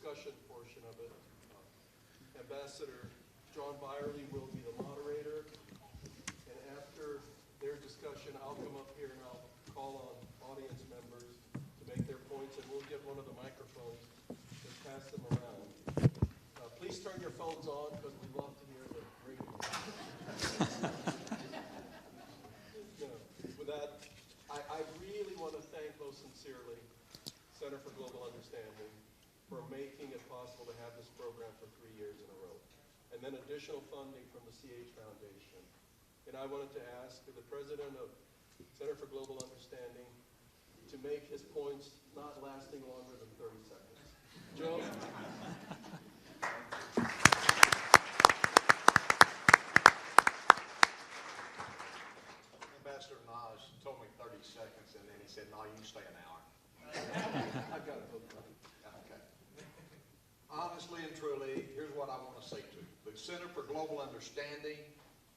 discussion portion of it. Ambassador John Byerly will be the moderator, and after their discussion, I'll come up here and I'll call on audience members to make their points, and we'll get one of the microphones and pass them around. Please turn your phones on because we love to hear the ringing. With that, I really want to thank most sincerely Center for Global Understanding for making it possible to have this program for 3 years in a row, and then additional funding from the CH Foundation. And I wanted to ask the president of Center for Global Understanding to make his points not lasting longer than 30 seconds. Joe? Ambassador Nas told me 30 seconds, and then he said, no, you can stay an hour. I've got it booked. Okay. Honestly and truly, here's what I want to say to you. The Center for Global Understanding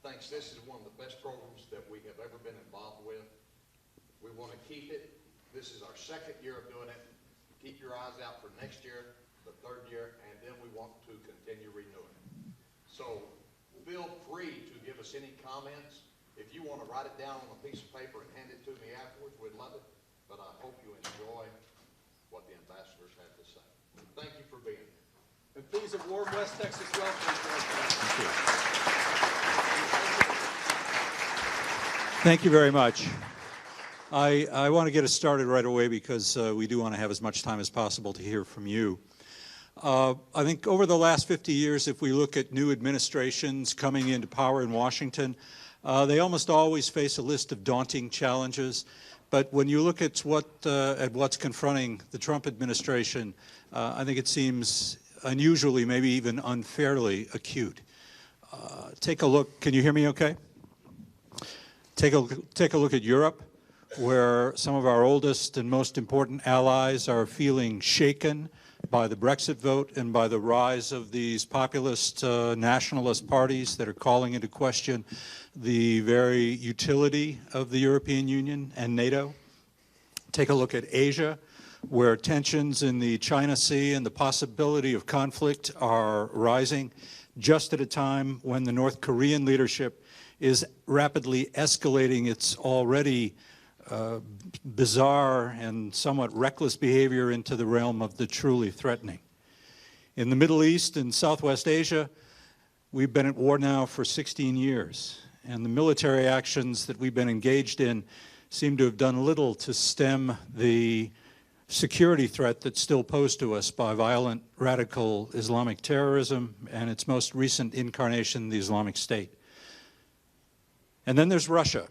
thinks this is one of the best programs that we have ever been involved with. We want to keep it. This is our second year of doing it. Keep your eyes out for next year, the third year, and then we want to continue renewing it. So feel free to give us any comments. If you want to write it down on a piece of paper and hand it to me afterwards, we'd love it. But I hope you enjoy what the ambassadors have to say. Thank you for being here. And please, a warm West Texas welcome. Thank you very much. I want to get us started right away because we do want to have as much time as possible to hear from you. I think over the last 50 years, if we look at new administrations coming into power in Washington, they almost always face a list of daunting challenges. But when you look at what's confronting the Trump administration, I think it seems unusually, maybe even unfairly acute. Take a look. Can you hear me okay? Take a look at Europe, where some of our oldest and most important allies are feeling shaken by the Brexit vote and by the rise of these populist nationalist parties that are calling into question the very utility of the European Union and NATO. Take a look at Asia, where tensions in the China Sea and the possibility of conflict are rising just at a time when the North Korean leadership is rapidly escalating its already bizarre and somewhat reckless behavior into the realm of the truly threatening. In the Middle East and Southwest Asia, we've been at war now for 16 years, and the military actions that we've been engaged in seem to have done little to stem the security threat that's still posed to us by violent radical Islamic terrorism and its most recent incarnation, the Islamic State. And then there's Russia,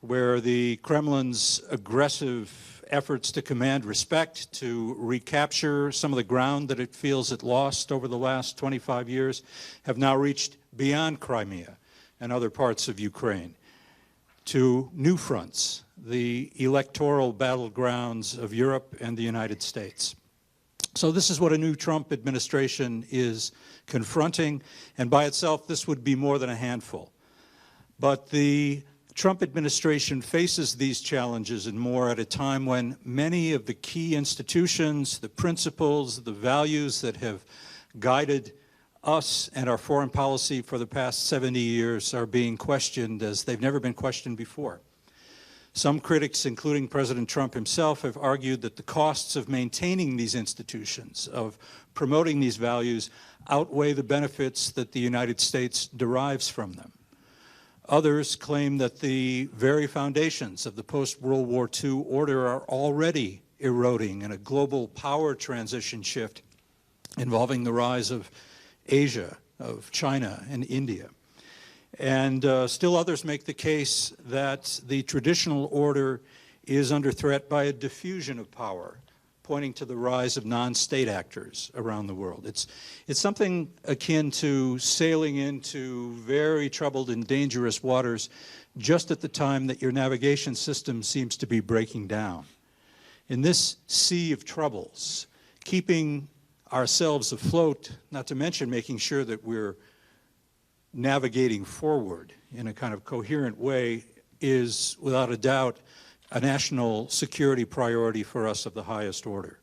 where the Kremlin's aggressive efforts to command respect, to recapture some of the ground that it feels it lost over the last 25 years, have now reached beyond Crimea and other parts of Ukraine to new fronts, the electoral battlegrounds of Europe and the United States. So this is what a new Trump administration is confronting, and by itself this would be more than a handful. But the Trump administration faces these challenges and more at a time when many of the key institutions, the principles, the values that have guided us and our foreign policy for the past 70 years are being questioned as they've never been questioned before. Some critics, including President Trump himself, have argued that the costs of maintaining these institutions, of promoting these values, outweigh the benefits that the United States derives from them. Others claim that the very foundations of the post-World War II order are already eroding in a global power transition shift involving the rise of Asia, of China and India. And still others make the case that the traditional order is under threat by a diffusion of power, pointing to the rise of non-state actors around the world. It's something akin to sailing into very troubled and dangerous waters just at the time that your navigation system seems to be breaking down. In this sea of troubles, keeping ourselves afloat, not to mention making sure that we're navigating forward in a kind of coherent way, is without a doubt a national security priority for us of the highest order.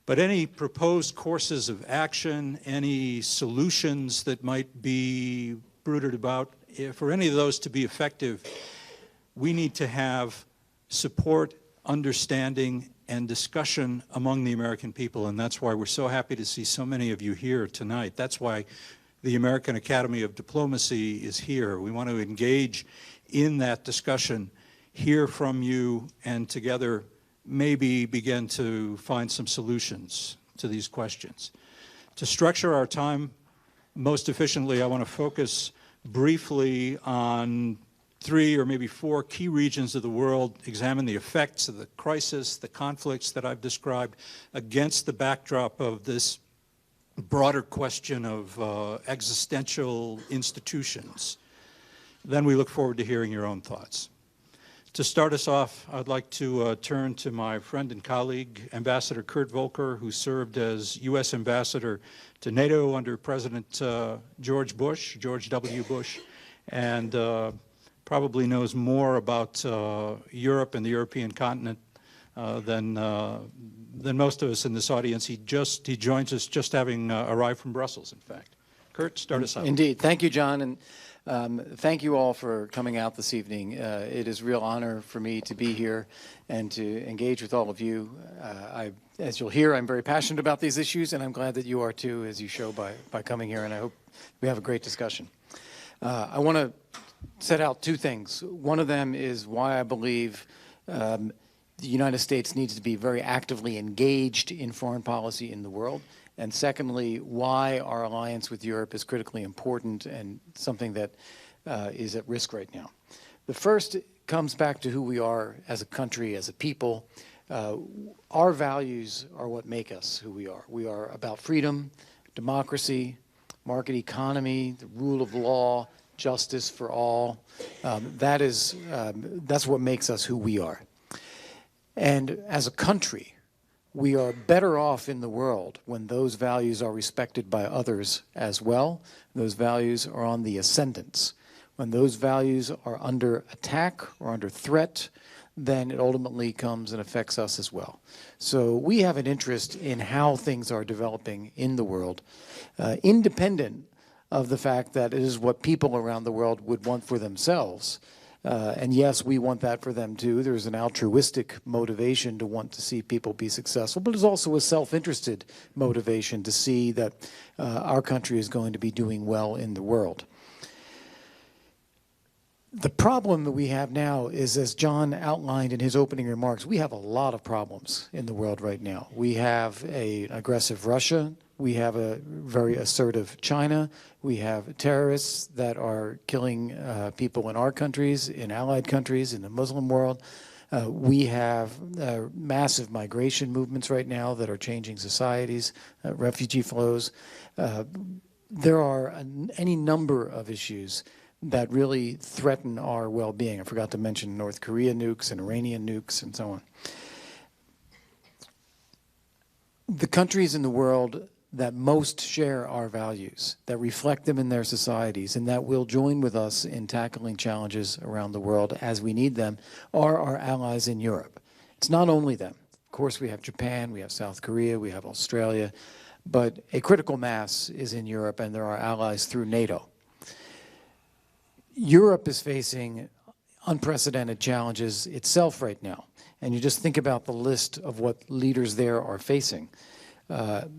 But any proposed courses of action, any solutions that might be brooded about, for any of those to be effective, we need to have support, understanding, and discussion among the American people, and that's why we're so happy to see so many of you here tonight. That's why the American Academy of Diplomacy is here. We want to engage in that discussion, hear from you, and together maybe begin to find some solutions to these questions. To structure our time most efficiently, I want to focus briefly on 3 or maybe 4 key regions of the world, examine the effects of the crisis, the conflicts that I've described against the backdrop of this broader question of existential institutions. Then we look forward to hearing your own thoughts. To start us off, I'd like to turn to my friend and colleague, Ambassador Kurt Volker, who served as U.S. Ambassador to NATO under President George W. Bush, and probably knows more about Europe and the European continent than most of us in this audience. He joins us just having arrived from Brussels, in fact. Kurt, start us out. Indeed. Thank you, John, and thank you all for coming out this evening. It is a real honor for me to be here and to engage with all of you. As you'll hear, I'm very passionate about these issues, and I'm glad that you are too, as you show by coming here, and I hope we have a great discussion. I want to set out 2 things. One of them is why I believe the United States needs to be very actively engaged in foreign policy in the world. And secondly, why our alliance with Europe is critically important and something that is at risk right now. The first comes back to who we are as a country, as a people. Our values are what make us who we are. We are about freedom, democracy, market economy, the rule of law, justice for all. That's what makes us who we are. And as a country, we are better off in the world when those values are respected by others as well. Those values are on the ascendance. When those values are under attack or under threat, then it ultimately comes and affects us as well. So we have an interest in how things are developing in the world, independent of the fact that it is what people around the world would want for themselves. And yes, we want that for them too. There's an altruistic motivation to want to see people be successful, but there's also a self-interested motivation to see that our country is going to be doing well in the world. The problem that we have now is, as John outlined in his opening remarks, we have a lot of problems in the world right now. We have an aggressive Russia. We have a very assertive China. We have terrorists that are killing people in our countries, in allied countries, in the Muslim world. We have massive migration movements right now that are changing societies, refugee flows. There are any number of issues that really threaten our well-being. I forgot to mention North Korea nukes and Iranian nukes and so on. The countries in the world that most share our values, that reflect them in their societies, and that will join with us in tackling challenges around the world as we need them, are our allies in Europe. It's not only them. Of course, we have Japan, we have South Korea, we have Australia, but a critical mass is in Europe, and there are allies through NATO. Europe is facing unprecedented challenges itself right now, and you just think about the list of what leaders there are facing.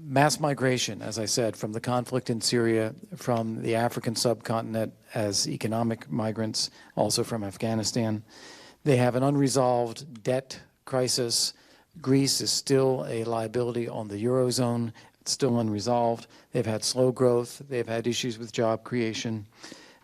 Mass migration, as I said, from the conflict in Syria, from the African subcontinent as economic migrants, also from Afghanistan. They have an unresolved debt crisis. Greece is still a liability on the Eurozone. It's still unresolved. They've had slow growth. They've had issues with job creation.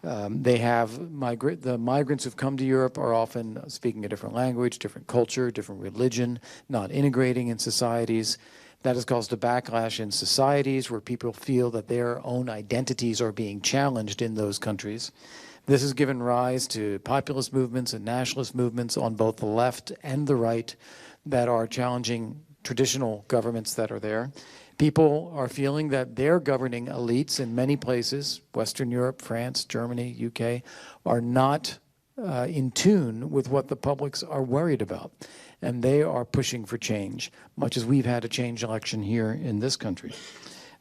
They have the migrants who've come to Europe are often speaking a different language, different culture, different religion, not integrating in societies. That has caused a backlash in societies where people feel that their own identities are being challenged in those countries. This has given rise to populist movements and nationalist movements on both the left and the right that are challenging traditional governments that are there. People are feeling that their governing elites in many places, Western Europe, France, Germany, UK, are not in tune with what the publics are worried about. and they are pushing for change, much as we've had a change election here in this country.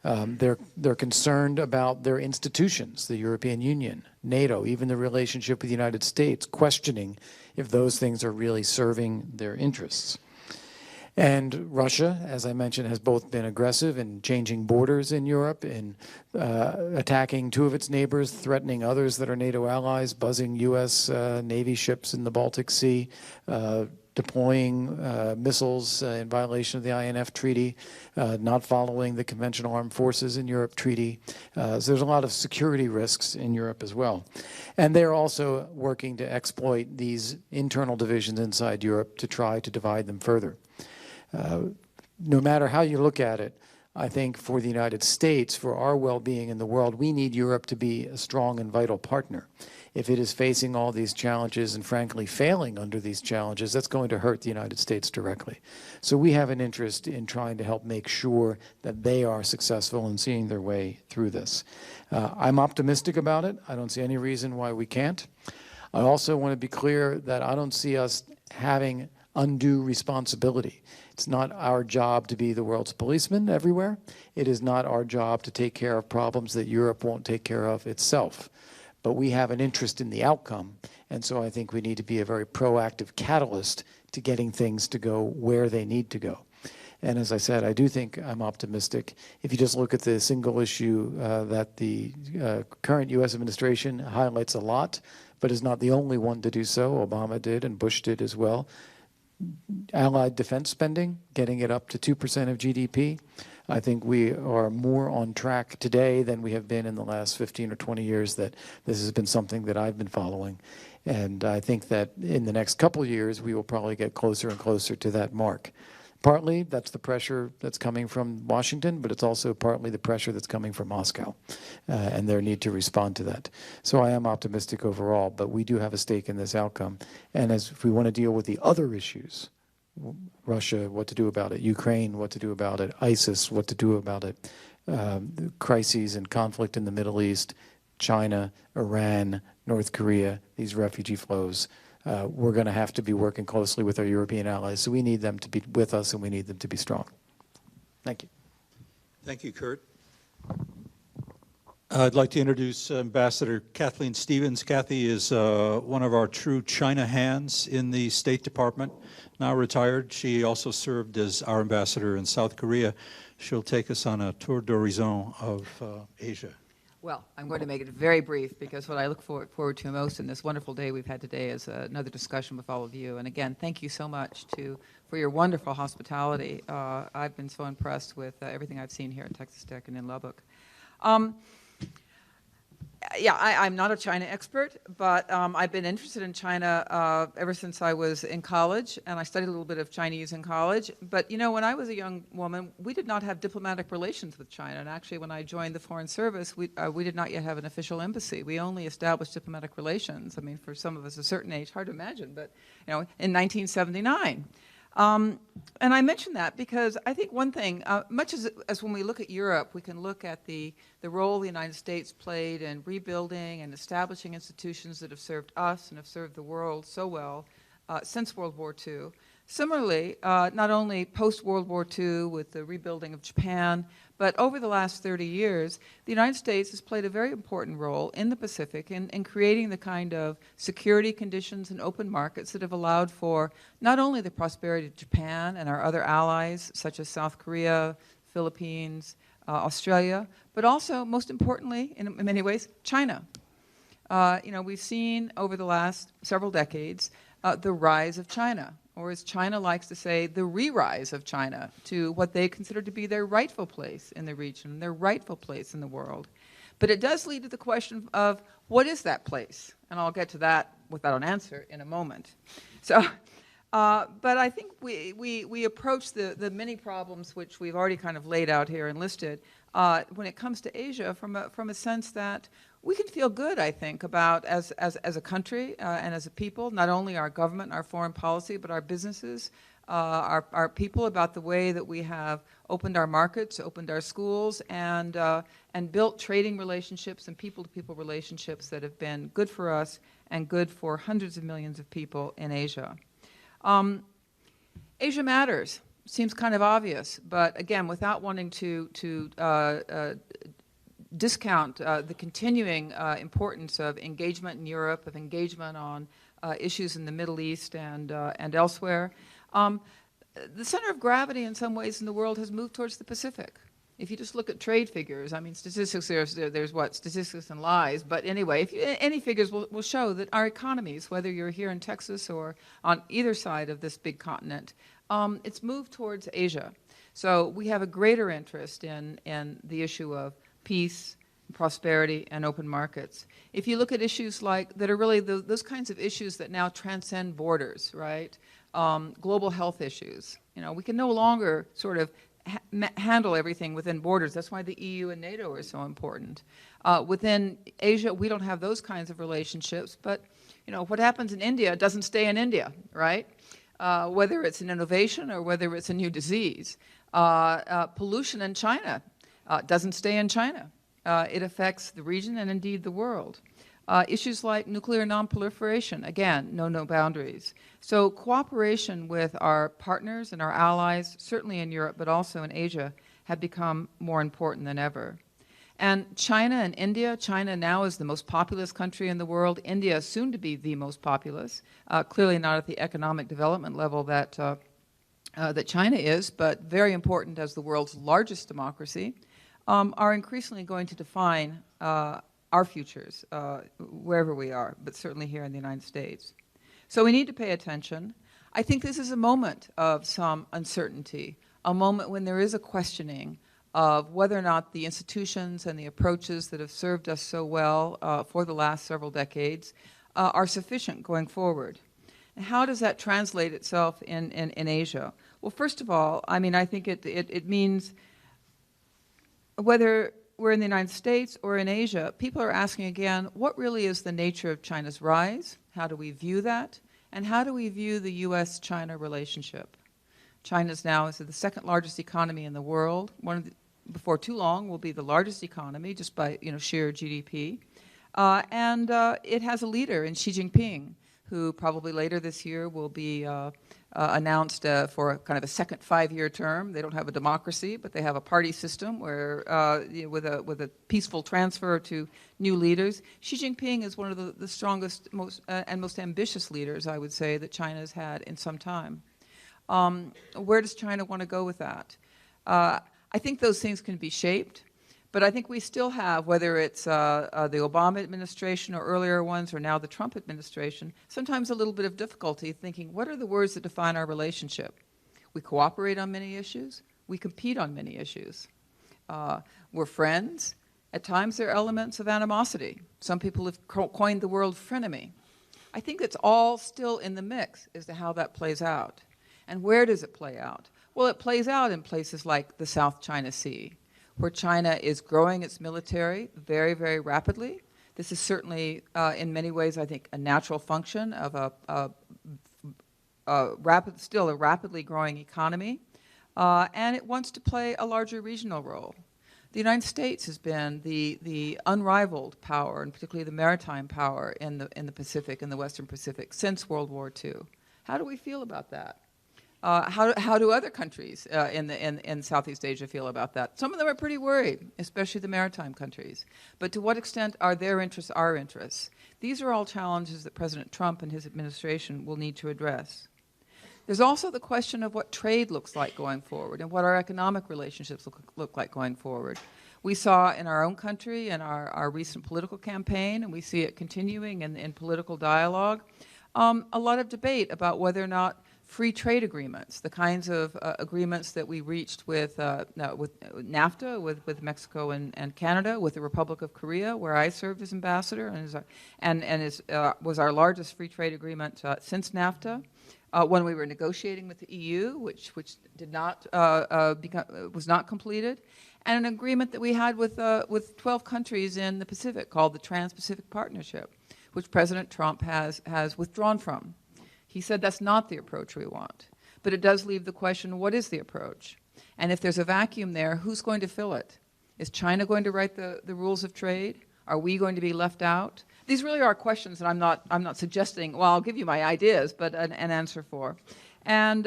They're concerned about their institutions, the European Union, NATO, even the relationship with the United States, questioning if those things are really serving their interests. And Russia, as I mentioned, has both been aggressive in changing borders in Europe, in attacking two of its neighbors, threatening others that are NATO allies, buzzing U.S. Navy ships in the Baltic Sea, deploying missiles in violation of the INF Treaty, not following the Conventional Armed Forces in Europe Treaty. So there's a lot of security risks in Europe as well. And they're also working to exploit these internal divisions inside Europe to try to divide them further. No matter how you look at it, I think for the United States, for our well-being in the world, we need Europe to be a strong and vital partner. If it is facing all these challenges and frankly failing under these challenges, that's going to hurt the United States directly. So we have an interest in trying to help make sure that they are successful in seeing their way through this. I'm optimistic about it. I don't see any reason why we can't. I also want to be clear that I don't see us having undue responsibility. It's not our job to be the world's policeman everywhere. It is not our job to take care of problems that Europe won't take care of itself. But we have an interest in the outcome, and so I think we need to be a very proactive catalyst to getting things to go where they need to go. And as I said, I do think I'm optimistic. If you just look at the single issue that the current U.S. administration highlights a lot, but is not the only one to do so, Obama did and Bush did as well, Allied defense spending, getting it up to 2% of GDP. I think we are more on track today than we have been in the last 15 or 20 years that this has been something that I've been following. And I think that in the next couple of years, we will probably get closer and closer to that mark. Partly, that's the pressure that's coming from Washington, but it's also partly the pressure that's coming from Moscow and their need to respond to that. So I am optimistic overall, but we do have a stake in this outcome. And as if we want to deal with the other issues, Russia, what to do about it, Ukraine, what to do about it, ISIS, what to do about it, crises and conflict in the Middle East, China, Iran, North Korea, these refugee flows, we're going to have to be working closely with our European allies. So we need them to be with us, and we need them to be strong. Thank you. Thank you, Kurt. I'd like to introduce Ambassador Kathleen Stevens. Kathy is one of our true China hands in the State Department, now retired. She also served as our ambassador in South Korea. She'll take us on a tour d'horizon of Asia. Well, I'm going to make it very brief because what I look forward to most in this wonderful day we've had today is another discussion with all of you. And again, thank you so much for your wonderful hospitality. I've been so impressed with everything I've seen here at Texas Tech and in Lubbock. Yeah, I'm not a China expert, but I've been interested in China ever since I was in college, and I studied a little bit of Chinese in college. But, you know, when I was a young woman, we did not have diplomatic relations with China. And actually, when I joined the Foreign Service, we did not yet have an official embassy. We only established diplomatic relations. I mean, for some of us a certain age, hard to imagine, but, you know, in 1979. And I mention that because I think one thing, much as when we look at Europe, we can look at the role the United States played in rebuilding and establishing institutions that have served us and have served the world so well since World War II. Similarly, not only post-World War II with the rebuilding of Japan, but over the last 30 years, the United States has played a very important role in the Pacific in creating the kind of security conditions and open markets that have allowed for not only the prosperity of Japan and our other allies, such as South Korea, Philippines, Australia, but also, most importantly, in many ways, China. You know, we've seen over the last several decades the rise of China, or as China likes to say, the re-rise of China to what they consider to be their rightful place in the region, their rightful place in the world. But it does lead to the question of what is that place? And I'll get to that without an answer in a moment. So, but I think we approach the many problems which we've already kind of laid out here and listed when it comes to Asia from a sense that we can feel good, I think, about as a country and as a people, not only our government, our foreign policy, but our businesses, our people, about the way that we have opened our markets, opened our schools, and built trading relationships and people-to-people relationships that have been good for us and good for hundreds of millions of people in Asia. Asia matters. Seems kind of obvious, but again, without wanting to discount the continuing importance of engagement in Europe, of engagement on issues in the Middle East and elsewhere. The center of gravity in some ways in the world has moved towards the Pacific. If you just look at trade figures, I mean, statistics, there's what, statistics and lies, but anyway, any figures will show that our economies, whether you're here in Texas or on either side of this big continent, it's moved towards Asia. So we have a greater interest in the issue of peace, prosperity, and open markets. If you look at issues that are really those kinds of issues that now transcend borders, right? Global health issues. You know, we can no longer sort of handle everything within borders. That's why the EU and NATO are so important. Within Asia, we don't have those kinds of relationships, but you know, what happens in India doesn't stay in India, right? Whether it's an innovation or whether it's a new disease. Pollution in China doesn't stay in China. It affects the region and indeed the world. Issues like nuclear nonproliferation, again, no boundaries. So cooperation with our partners and our allies, certainly in Europe, but also in Asia, have become more important than ever. And China and India, China now is the most populous country in the world. India is soon to be the most populous, clearly not at the economic development level that China is, but very important as the world's largest democracy, are increasingly going to define our futures, wherever we are, but certainly here in the United States. So we need to pay attention. I think this is a moment of some uncertainty, a moment when there is a questioning of whether or not the institutions and the approaches that have served us so well for the last several decades are sufficient going forward. And how does that translate itself in Asia? Well, first of all, I mean, I think it means whether we're in the United States or in Asia, people are asking again, what really is the nature of China's rise? How do we view that? And how do we view the U.S.-China relationship? China's now is the second largest economy in the world. Before too long, will be the largest economy just by sheer GDP. And it has a leader in Xi Jinping, who probably later this year will be announced for a kind of a second 5-year term. They don't have a democracy, but they have a party system where, with a peaceful transfer to new leaders. Xi Jinping is one of the strongest and most ambitious leaders, I would say, that China has had in some time. Where does China want to go with that? I think those things can be shaped. But I think we still have, whether it's the Obama administration or earlier ones or now the Trump administration, sometimes a little bit of difficulty thinking, what are the words that define our relationship? We cooperate on many issues. We compete on many issues. We're friends. At times there are elements of animosity. Some people have coined the word frenemy. I think it's all still in the mix as to how that plays out. And where does it play out? Well, it plays out in places like the South China Sea, where China is growing its military very, very rapidly. This is certainly, in many ways, I think, a natural function of still a rapidly growing economy, and it wants to play a larger regional role. The United States has been the unrivaled power, and particularly the maritime power in the Pacific, in the Western Pacific, since World War II. How do we feel about that? How do other countries in Southeast Asia feel about that? Some of them are pretty worried, especially the maritime countries. But to what extent are their interests our interests? These are all challenges that President Trump and his administration will need to address. There's also the question of what trade looks like going forward and what our economic relationships look like going forward. We saw in our own country in our recent political campaign, and we see it continuing in political dialogue, a lot of debate about whether or not free trade agreements, the kinds of agreements that we reached with NAFTA, with Mexico and Canada, with the Republic of Korea, where I served as ambassador, and was our largest free trade agreement since NAFTA. When we were negotiating with the EU, which did not was not completed, and an agreement that we had with 12 countries in the Pacific called the Trans-Pacific Partnership, which President Trump has withdrawn from. He said that's not the approach we want. But it does leave the question, what is the approach? And if there's a vacuum there, who's going to fill it? Is China going to write the rules of trade? Are we going to be left out? These really are questions that I'm not suggesting, well, I'll give you my ideas, but an answer for. And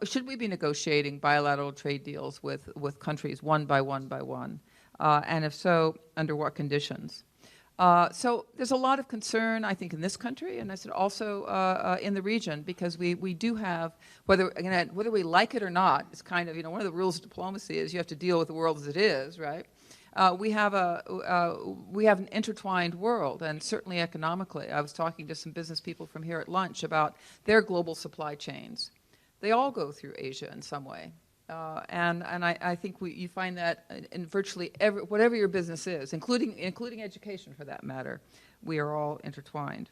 should we be negotiating bilateral trade deals with countries one by one by one? And if so, under what conditions? So there's a lot of concern, I think, in this country, and I said also in the region, because we do have, whether we like it or not, it's kind of, one of the rules of diplomacy is you have to deal with the world as it is, right? We have an intertwined world, and certainly economically. I was talking to some business people from here at lunch about their global supply chains. They all go through Asia in some way. And I think you find that in virtually whatever your business is, including education for that matter, we are all intertwined.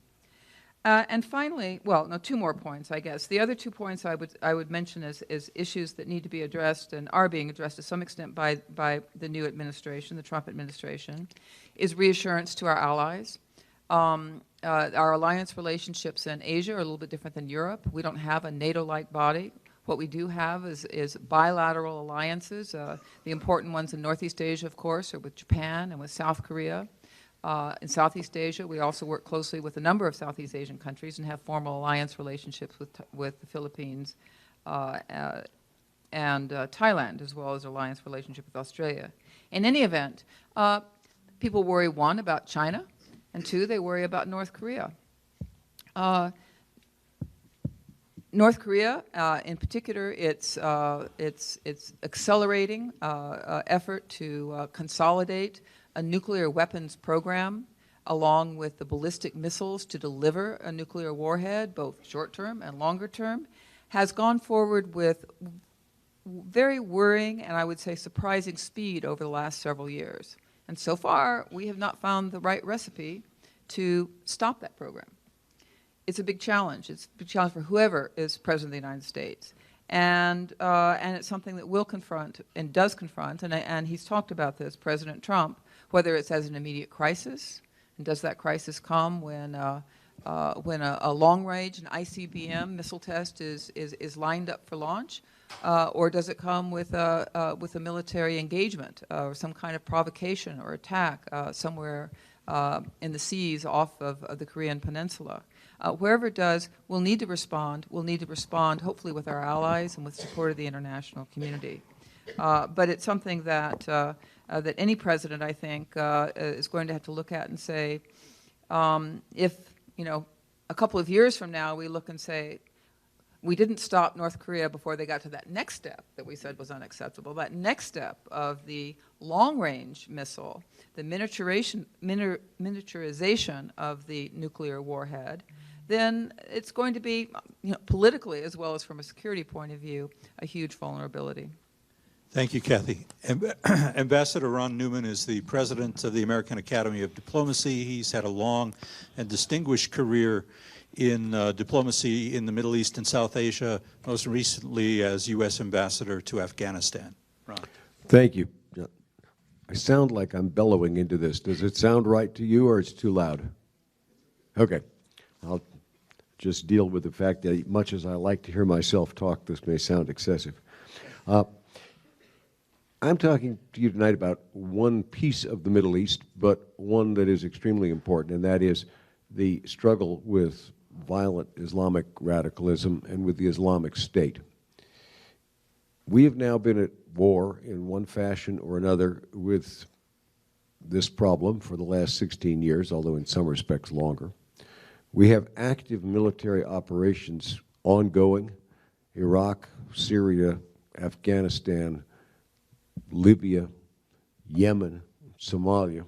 And finally, well, no, two more points, I guess. The other 2 points I would mention is issues that need to be addressed and are being addressed to some extent by the new administration, the Trump administration, is reassurance to our allies. Our alliance relationships in Asia are a little bit different than Europe. We don't have a NATO-like body. What we do have is bilateral alliances. The important ones in Northeast Asia, of course, are with Japan and with South Korea. In Southeast Asia, we also work closely with a number of Southeast Asian countries and have formal alliance relationships with the Philippines and Thailand, as well as alliance relationship with Australia. In any event, people worry, one, about China, and two, they worry about North Korea. North Korea, in particular, its accelerating effort to consolidate a nuclear weapons program, along with the ballistic missiles to deliver a nuclear warhead, both short-term and longer-term, has gone forward with very worrying and I would say surprising speed over the last several years. And so far, we have not found the right recipe to stop that program. It's a big challenge. It's a big challenge for whoever is president of the United States. And it's something that will confront and does confront, and he's talked about this, President Trump, whether it's as an immediate crisis, and does that crisis come when a long-range, an ICBM missile test is lined up for launch, or does it come with a military engagement or some kind of provocation or attack somewhere in the seas off of the Korean Peninsula? Wherever it does, we'll need to respond. We'll need to respond, hopefully, with our allies and with support of the international community. But it's something that that any president, I think, is going to have to look at and say, if a couple of years from now we look and say, we didn't stop North Korea before they got to that next step that we said was unacceptable, that next step of the long-range missile, the miniaturization of the nuclear warhead, then it's going to be, politically as well as from a security point of view, a huge vulnerability. Thank you, Kathy. Ambassador Ron Newman is the president of the American Academy of Diplomacy. He's had a long and distinguished career in diplomacy in the Middle East and South Asia, most recently as U.S. ambassador to Afghanistan. Ron. Thank you. I sound like I'm bellowing into this. Does it sound right to you, or it's too loud? Okay. I'll just deal with the fact that much as I like to hear myself talk, this may sound excessive. I'm talking to you tonight about one piece of the Middle East, but one that is extremely important, and that is the struggle with violent Islamic radicalism and with the Islamic State. We have now been at war in one fashion or another with this problem for the last 16 years, although in some respects longer. We have active military operations ongoing: Iraq, Syria, Afghanistan, Libya, Yemen, Somalia.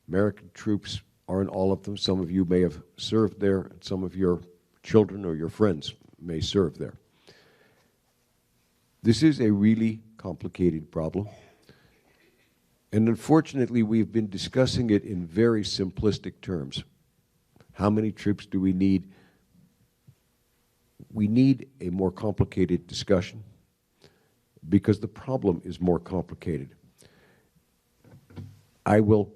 American troops are in all of them. Some of you may have served there, and some of your children or your friends may serve there. This is a really complicated problem, and unfortunately we've been discussing it in very simplistic terms. How many troops do we need? We need a more complicated discussion because the problem is more complicated. I will,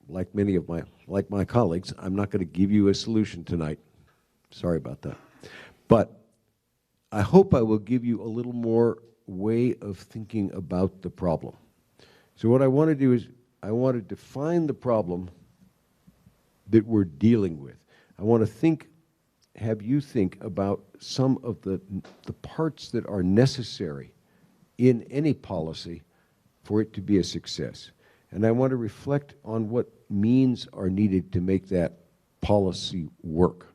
like my colleagues, I'm not going to give you a solution tonight. Sorry about that. But I hope I will give you a little more way of thinking about the problem. So what I want to do is I want to define the problem that we're dealing with. I want to think have you think about some of the parts that are necessary in any policy for it to be a success. And I want to reflect on what means are needed to make that policy work.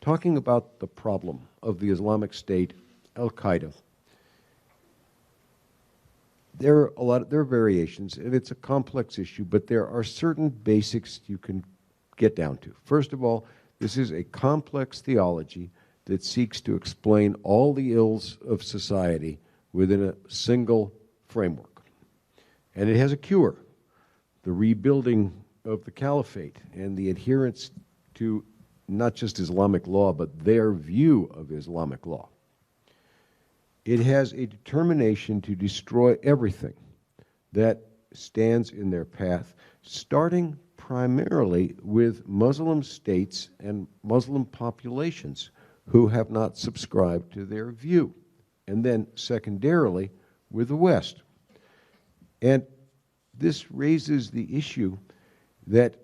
Talking about the problem of the Islamic State, Al-Qaeda, there are variations, and it's a complex issue, but there are certain basics you can get down to. First of all, this is a complex theology that seeks to explain all the ills of society within a single framework. And it has a cure, the rebuilding of the caliphate and the adherence to not just Islamic law, but their view of Islamic law. It has a determination to destroy everything that stands in their path, starting primarily with Muslim states and Muslim populations who have not subscribed to their view, and then secondarily with the West. And this raises the issue that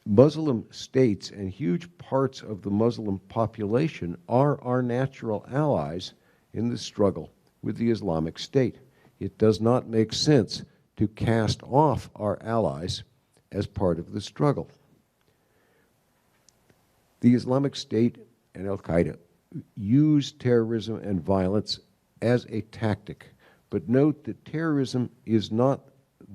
Muslim states and huge parts of the Muslim population are our natural allies in the struggle with the Islamic State. It does not make sense to cast off our allies as part of the struggle. The Islamic State and Al-Qaeda use terrorism and violence as a tactic. But note that terrorism is not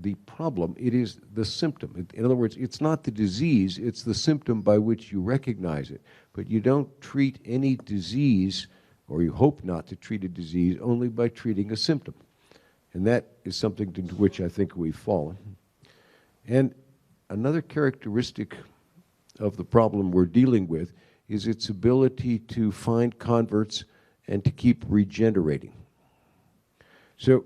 the problem, it is the symptom. In other words, it's not the disease, it's the symptom by which you recognize it. But you don't treat any disease, or you hope not to treat a disease, only by treating a symptom. And that is something to which I think we've fallen. And another characteristic of the problem we're dealing with is its ability to find converts and to keep regenerating. So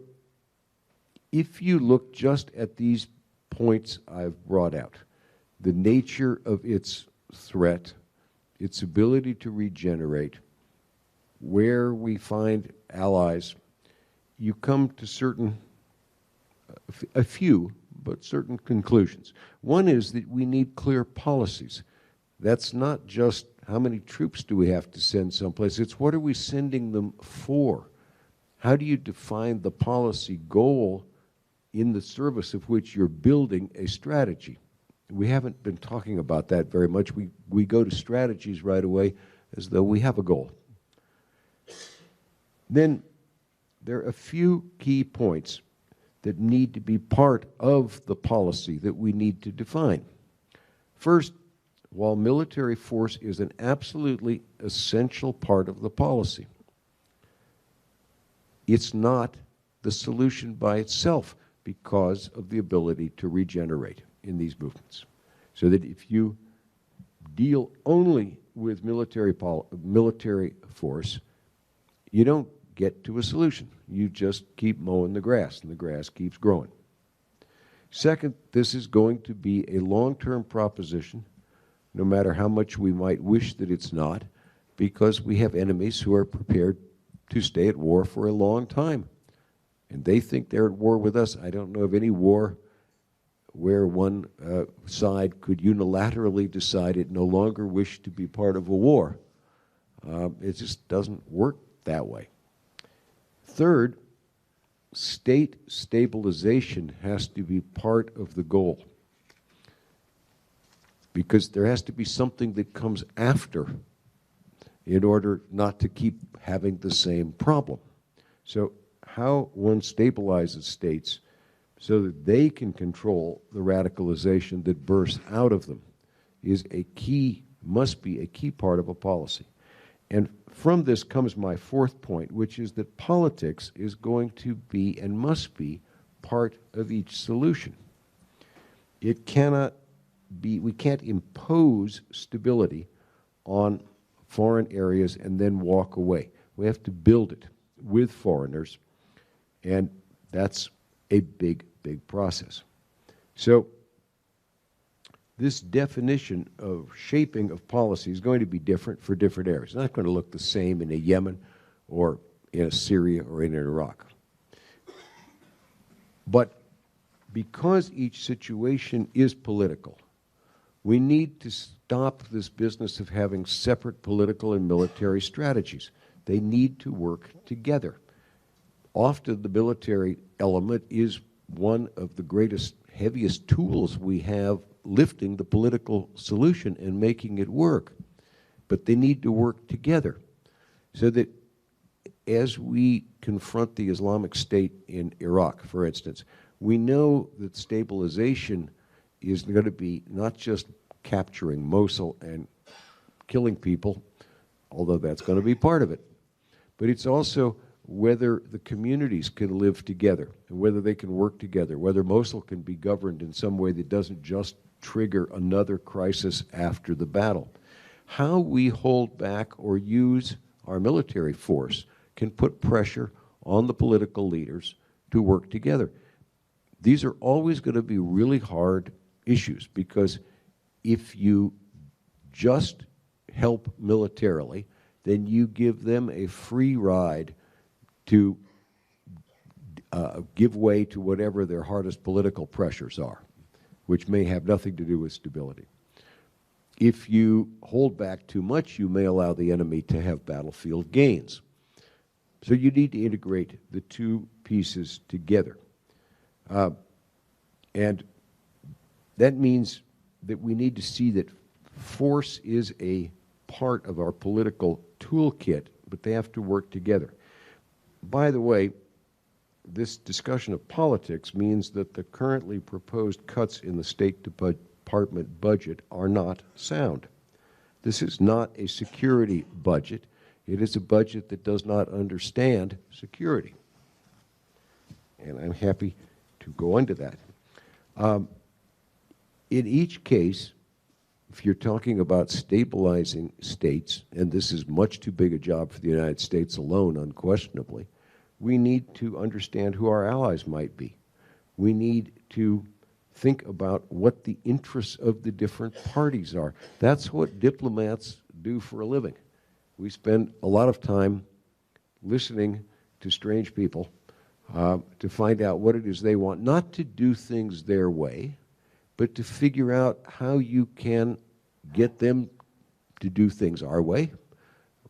if you look just at these points I've brought out, the nature of its threat, its ability to regenerate, where we find allies, you come to a few, but certain conclusions. One is that we need clear policies. That's not just how many troops do we have to send someplace, it's what are we sending them for? How do you define the policy goal in the service of which you're building a strategy? We haven't been talking about that very much. We go to strategies right away as though we have a goal. Then there are a few key points that need to be part of the policy that we need to define. First, while military force is an absolutely essential part of the policy, it's not the solution by itself because of the ability to regenerate in these movements. So that if you deal only with military force, you don't get to a solution. You just keep mowing the grass, and the grass keeps growing. Second, this is going to be a long-term proposition, no matter how much we might wish that it's not, because we have enemies who are prepared to stay at war for a long time. And they think they're at war with us. I don't know of any war where one side could unilaterally decide it no longer wished to be part of a war. It just doesn't work that way. Third, state stabilization has to be part of the goal, because there has to be something that comes after in order not to keep having the same problem. So how one stabilizes states so that they can control the radicalization that bursts out of them is a key, must be a key part of a policy. And from this comes my fourth point, which is that politics is going to be and must be part of each solution. It cannot be, we can't impose stability on foreign areas and then walk away. We have to build it with foreigners, and that's a big, big process. So this definition of shaping of policy is going to be different for different areas. It's not going to look the same in a Yemen or in a Syria or in Iraq. But because each situation is political, We need to stop this business of having separate political and military strategies. They need to work together. Often the military element is one of the greatest, heaviest tools we have lifting the political solution and making it work. But they need to work together so that as we confront the Islamic State in Iraq, for instance, we know that stabilization is going to be not just capturing Mosul and killing people, although that's going to be part of it, but it's also whether the communities can live together and whether they can work together, whether Mosul can be governed in some way that doesn't just trigger another crisis after the battle. How we hold back or use our military force can put pressure on the political leaders to work together. These are always going to be really hard issues because if you just help militarily, then you give them a free ride to give way to whatever their hardest political pressures are, which may have nothing to do with stability. If you hold back too much, you may allow the enemy to have battlefield gains. So you need to integrate the two pieces together. And that means that we need to see that force is a part of our political toolkit, but they have to work together. By the way, this discussion of politics means that the currently proposed cuts in the State Department budget are not sound. This is not a security budget. It is a budget that does not understand security. And I'm happy to go into that. In each case, if you're talking about stabilizing states, and this is much too big a job for the United States alone, unquestionably, we need to understand who our allies might be. We need to think about what the interests of the different parties are. That's what diplomats do for a living. We spend a lot of time listening to strange people to find out what it is they want, not to do things their way, but to figure out how you can get them to do things our way,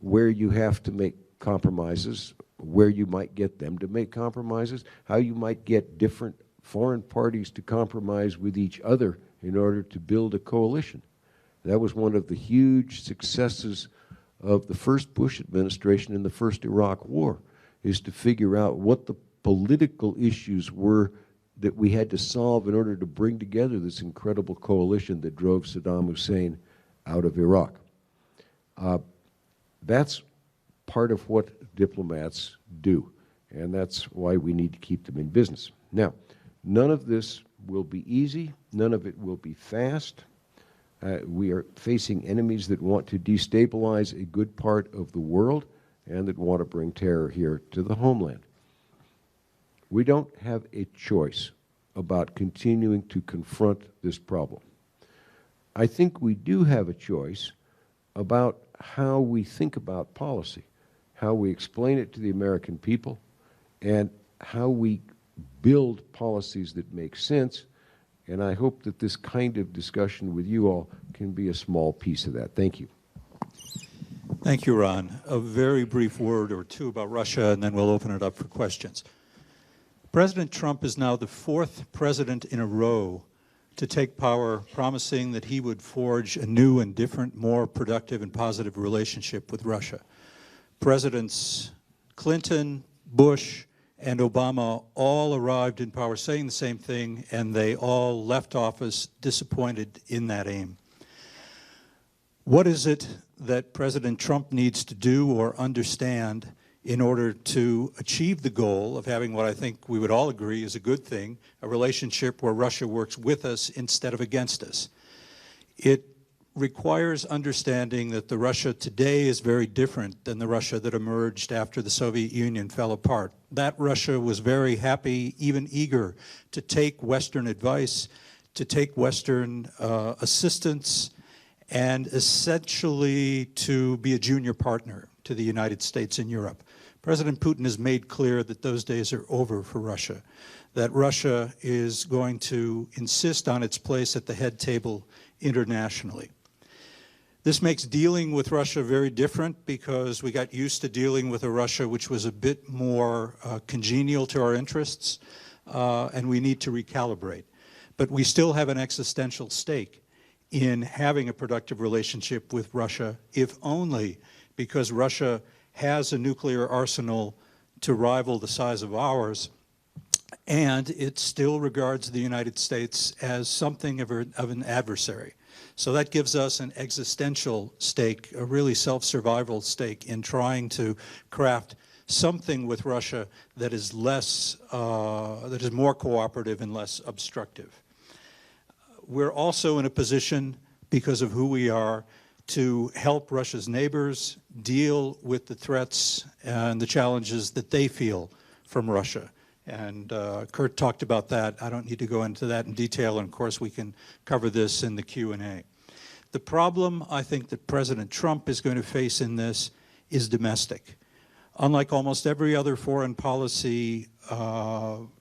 where you have to make compromises, where you might get them to make compromises, how you might get different foreign parties to compromise with each other in order to build a coalition. That was one of the huge successes of the first Bush administration in the first Iraq War, is to figure out what the political issues were that we had to solve in order to bring together this incredible coalition that drove Saddam Hussein out of Iraq. That's part of what diplomats do, and that's why we need to keep them in business. Now, none of this will be easy. None of it will be fast. We are facing enemies that want to destabilize a good part of the world and that want to bring terror here to the homeland. We don't have a choice about continuing to confront this problem. I think we do have a choice about how we think about policy, how we explain it to the American people, and how we build policies that make sense. And I hope that this kind of discussion with you all can be a small piece of that. Thank you. Thank you, Ron. A very brief word or two about Russia, and then we'll open it up for questions. President Trump is now the fourth president in a row to take power, promising that he would forge a new and different, more productive and positive relationship with Russia. Presidents Clinton, Bush, and Obama all arrived in power saying the same thing, and they all left office disappointed in that aim. What is it that President Trump needs to do or understand in order to achieve the goal of having what I think we would all agree is a good thing, a relationship where Russia works with us instead of against us? It requires understanding that the Russia today is very different than the Russia that emerged after the Soviet Union fell apart. That Russia was very happy, even eager, to take Western advice, to take Western assistance, and essentially to be a junior partner to the United States and Europe. President Putin has made clear that those days are over for Russia, that Russia is going to insist on its place at the head table internationally. This makes dealing with Russia very different because we got used to dealing with a Russia which was a bit more congenial to our interests, and we need to recalibrate. But we still have an existential stake in having a productive relationship with Russia, if only because Russia has a nuclear arsenal to rival the size of ours, and it still regards the United States as something of an adversary. So that gives us an existential stake, a really self-survival stake in trying to craft something with Russia that is less, that is more cooperative and less obstructive. We're also in a position, because of who we are, to help Russia's neighbors deal with the threats and the challenges that they feel from Russia. And Kurt talked about that. I don't need to go into that in detail, and of course we can cover this in the Q&A. The problem I think that President Trump is going to face in this is domestic. Unlike almost every other foreign policy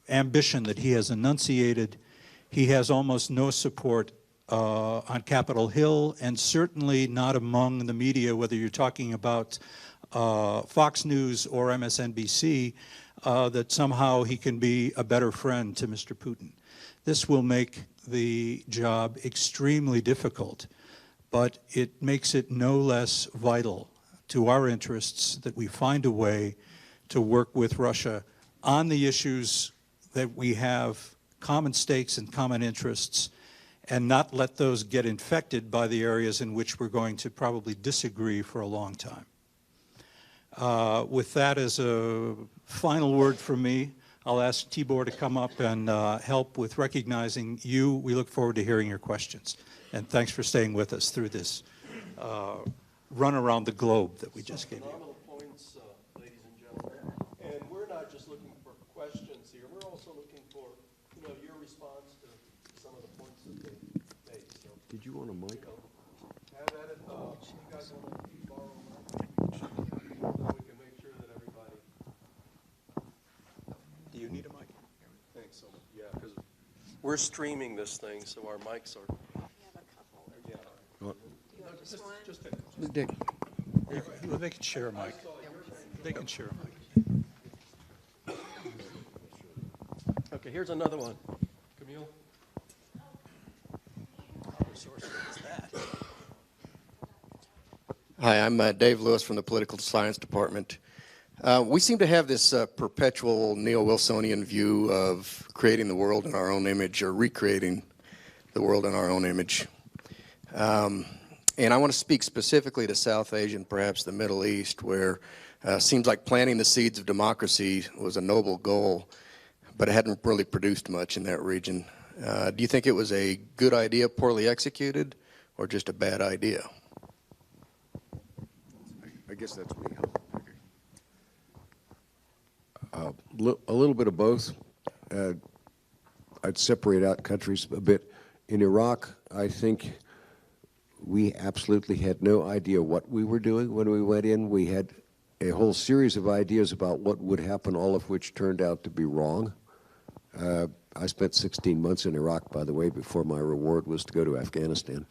ambition that he has enunciated, he has almost no support on Capitol Hill, and certainly not among the media, whether you're talking about Fox News or MSNBC, that somehow he can be a better friend to Mr. Putin. This will make the job extremely difficult, but it makes it no less vital to our interests that we find a way to work with Russia on the issues that we have common stakes and common interests, and not let those get infected by the areas in which we're going to probably disagree for a long time. With that as a final word from me, I'll ask Tibor to come up and help with recognizing you. We look forward to hearing your questions. And thanks for staying with us through this run around the globe that we just gave you. Phenomenal points, ladies and gentlemen. And we're not just looking for questions here. We're also looking for, your response to some of the points that they made. So, Did you want a mic? have at it. You guys want to borrow a mic? So we can make sure that everybody. Do you need a mic? Thanks so much. Yeah, because we're streaming this thing, so our mics are. Just take it. Dick. Well, they can share a mic. They can share a mic. Okay, here's another one. Camille? Hi, I'm Dave Lewis from the Political Science Department. We seem to have this perpetual neo-Wilsonian view of creating the world in our own image, or recreating the world in our own image. And I want to speak specifically to South Asia and perhaps the Middle East, where it seems like planting the seeds of democracy was a noble goal, but it hadn't really produced much in that region. Do you think it was a good idea, poorly executed, or just a bad idea? I guess that's me. A little bit of both. I'd separate out countries a bit. In Iraq, I think we absolutely had no idea what we were doing when we went in. We had a whole series of ideas about what would happen, all of which turned out to be wrong. I spent 16 months in Iraq, by the way, before my reward was to go to Afghanistan.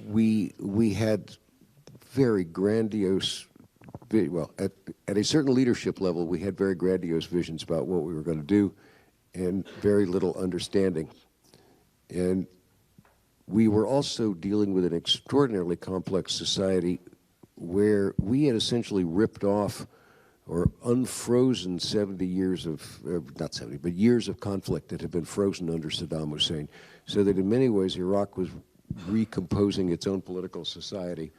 We had very grandiose, well, at a certain leadership level, we had very grandiose visions about what we were going to do and very little understanding. And we were also dealing with an extraordinarily complex society where we had essentially ripped off or unfrozen 70 years of, not 70, but years of conflict that had been frozen under Saddam Hussein. So that in many ways, Iraq was recomposing its own political society,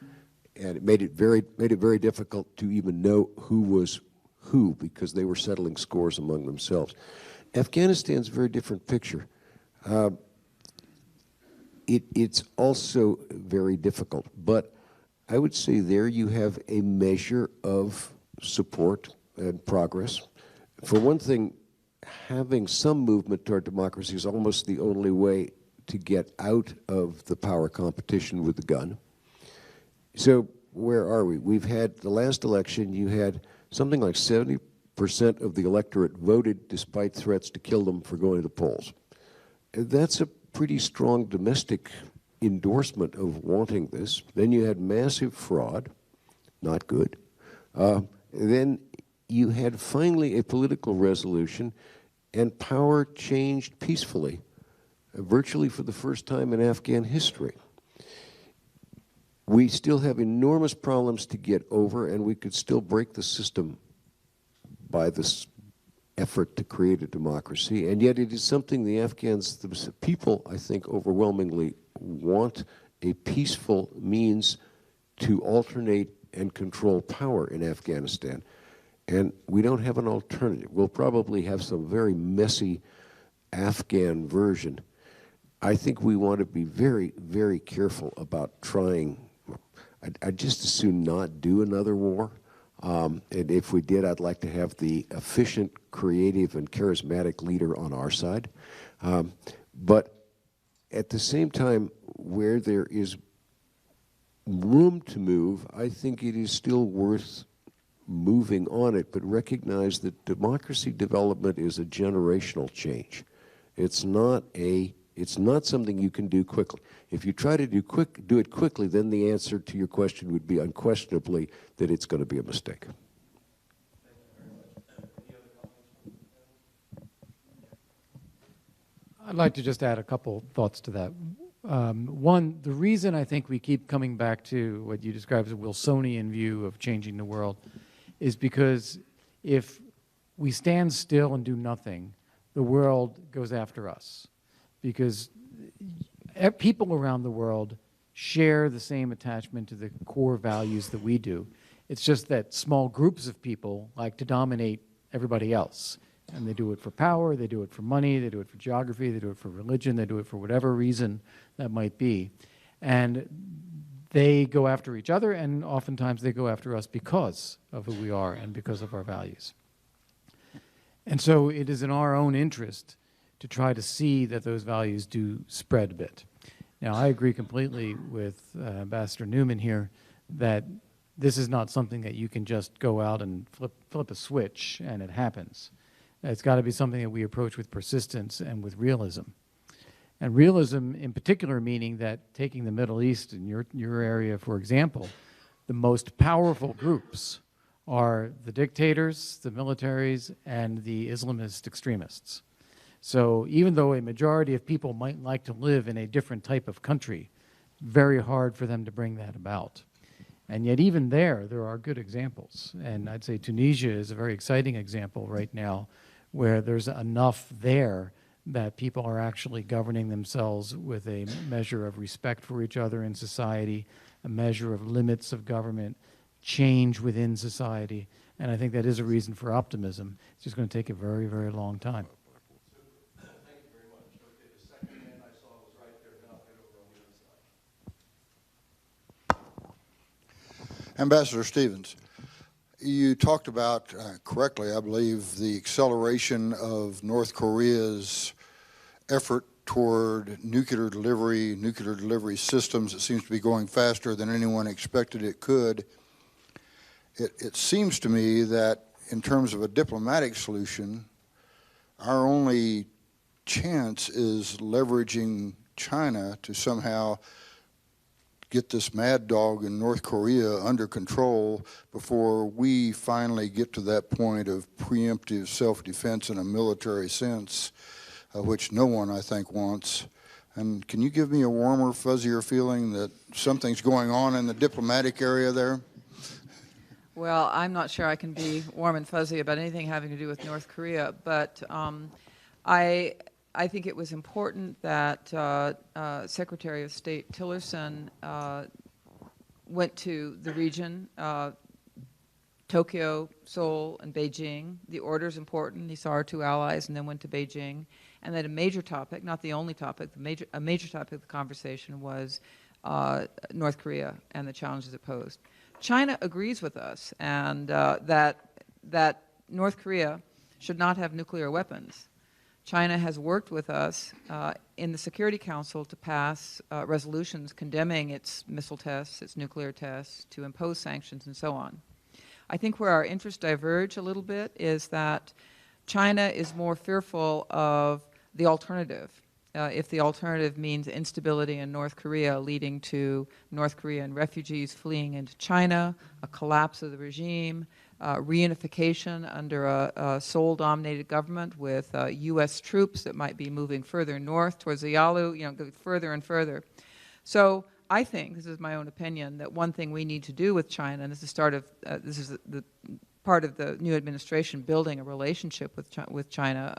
and it made it very difficult to even know who was who, because they were settling scores among themselves. Afghanistan's a very different picture. It's also very difficult, but I would say there you have a measure of support and progress. For one thing, having some movement toward democracy is almost the only way to get out of the power competition with the gun. So where are we? We've had the last election, you had something like 70% of the electorate voted despite threats to kill them for going to the polls. That's a pretty strong domestic endorsement of wanting this. Then you had massive fraud, not good. Then you had finally a political resolution, and power changed peacefully, virtually for the first time in Afghan history. We still have enormous problems to get over, and we could still break the system by this effort to create a democracy, and yet it is something the Afghans, the people, I think, overwhelmingly want a peaceful means to alternate and control power in Afghanistan. And we don't have an alternative. We'll probably have some very messy Afghan version. I think we want to be very, very careful about trying. I'd just as soon not do another war. And if we did, I'd like to have the efficient, creative, and charismatic leader on our side. But at the same time, where there is room to move, I think it is still worth moving on it, but recognize that democracy development is a generational change. It's not something you can do quickly. If you try to do it quickly, then the answer to your question would be unquestionably that it's going to be a mistake. I'd like to just add a couple thoughts to that. One, the reason I think we keep coming back to what you describe as a Wilsonian view of changing the world is because if we stand still and do nothing, the world goes after us. Because people around the world share the same attachment to the core values that we do. It's just that small groups of people like to dominate everybody else. And they do it for power, they do it for money, they do it for geography, they do it for religion, they do it for whatever reason that might be. And they go after each other, and oftentimes they go after us because of who we are and because of our values. And so it is in our own interest to try to see that those values do spread a bit. Now, I agree completely with Ambassador Newman here that this is not something that you can just go out and flip a switch and it happens. It's got to be something that we approach with persistence and with realism. And realism in particular meaning that taking the Middle East in your area, for example, the most powerful groups are the dictators, the militaries, and the Islamist extremists. So even though a majority of people might like to live in a different type of country, very hard for them to bring that about. And yet even there are good examples. And I'd say Tunisia is a very exciting example right now where there's enough there that people are actually governing themselves with a measure of respect for each other in society, a measure of limits of government, change within society. And I think that is a reason for optimism. It's just going to take a very, very long time. Thank you very much. Okay, the second hand I saw was right there. Now I'll head over on the other side. Ambassador Stevens, you talked about, correctly, I believe, the acceleration of North Korea's effort toward nuclear delivery systems. It seems to be going faster than anyone expected it could. It seems to me that in terms of a diplomatic solution, our only chance is leveraging China to somehow get this mad dog in North Korea under control before we finally get to that point of preemptive self-defense in a military sense, which no one, I think, wants. And can you give me a warmer, fuzzier feeling that something's going on in the diplomatic area there? Well, I'm not sure I can be warm and fuzzy about anything having to do with North Korea, but I think it was important that Secretary of State Tillerson went to the region, Tokyo, Seoul, and Beijing. The order is important. He saw our two allies and then went to Beijing. And then a major topic, not the only topic, a major topic of the conversation was North Korea and the challenges it posed. China agrees with us and that North Korea should not have nuclear weapons. China has worked with us in the Security Council to pass resolutions condemning its missile tests, its nuclear tests, to impose sanctions and so on. I think where our interests diverge a little bit is that China is more fearful of the alternative, if the alternative means instability in North Korea, leading to North Korean refugees fleeing into China, a collapse of the regime, reunification under a Seoul-dominated government with U.S. troops that might be moving further north towards the Yalu, go further and further. So I think, this is my own opinion, that one thing we need to do with China, and this is the part of the new administration building a relationship with China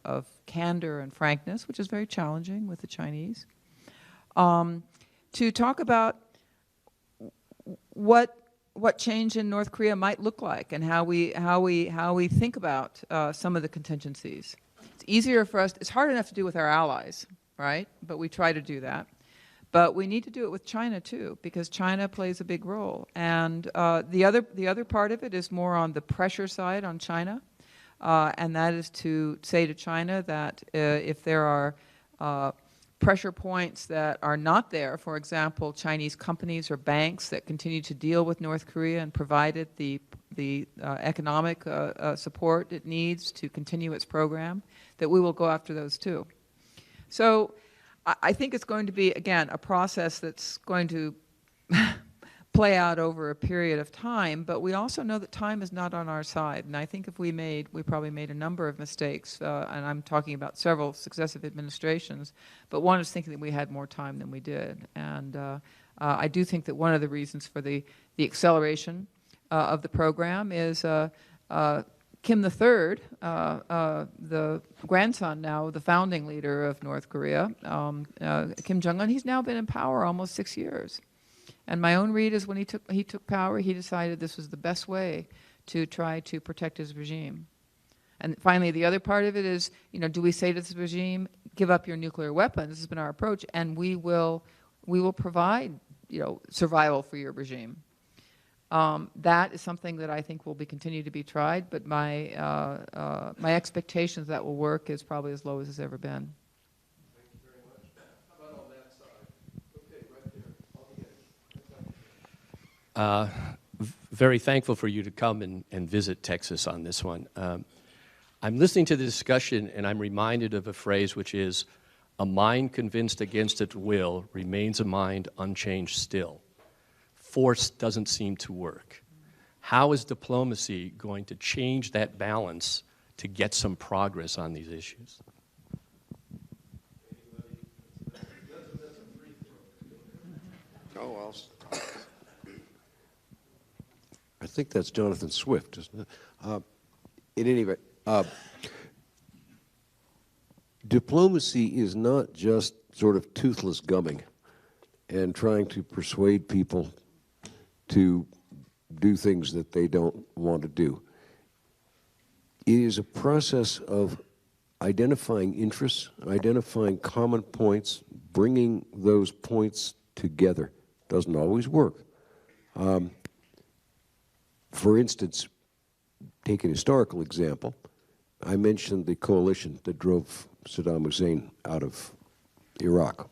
of candor and frankness, which is very challenging with the Chinese, to talk about what change in North Korea might look like and how we think about some of the contingencies. It's easier for us. It's hard enough to do with our allies, right? But we try to do that. But we need to do it with China too, because China plays a big role. And the other part of it is more on the pressure side on China, and that is to say to China that if there are pressure points that are not there, for example, Chinese companies or banks that continue to deal with North Korea and provide it the economic support it needs to continue its program, that we will go after those too. So I think it's going to be, again, a process that's going to play out over a period of time, but we also know that time is not on our side. And I think if we probably made a number of mistakes, and I'm talking about several successive administrations, but one is thinking that we had more time than we did. And I do think that one of the reasons for the acceleration of the program is Kim III, the grandson now of the founding leader of North Korea, Kim Jong-un, he's now been in power almost 6 years. And my own read is when he took power, he decided this was the best way to try to protect his regime. And finally, the other part of it is, do we say to this regime, give up your nuclear weapons? This has been our approach, and we will provide, survival for your regime. That is something that I think will continue to be tried, but my expectations that will work is probably as low as it's ever been. Thank you very much. How about on that side? Okay, right there. Very thankful for you to come and visit Texas on this one. I'm listening to the discussion, and I'm reminded of a phrase which is, a mind convinced against its will remains a mind unchanged still. Force doesn't seem to work. How is diplomacy going to change that balance to get some progress on these issues? Oh, I think that's Jonathan Swift, isn't it? In any event, diplomacy is not just sort of toothless gumming and trying to persuade people to do things that they don't want to do. It is a process of identifying interests, identifying common points, bringing those points together. Doesn't always work. For instance, take an historical example. I mentioned the coalition that drove Saddam Hussein out of Iraq.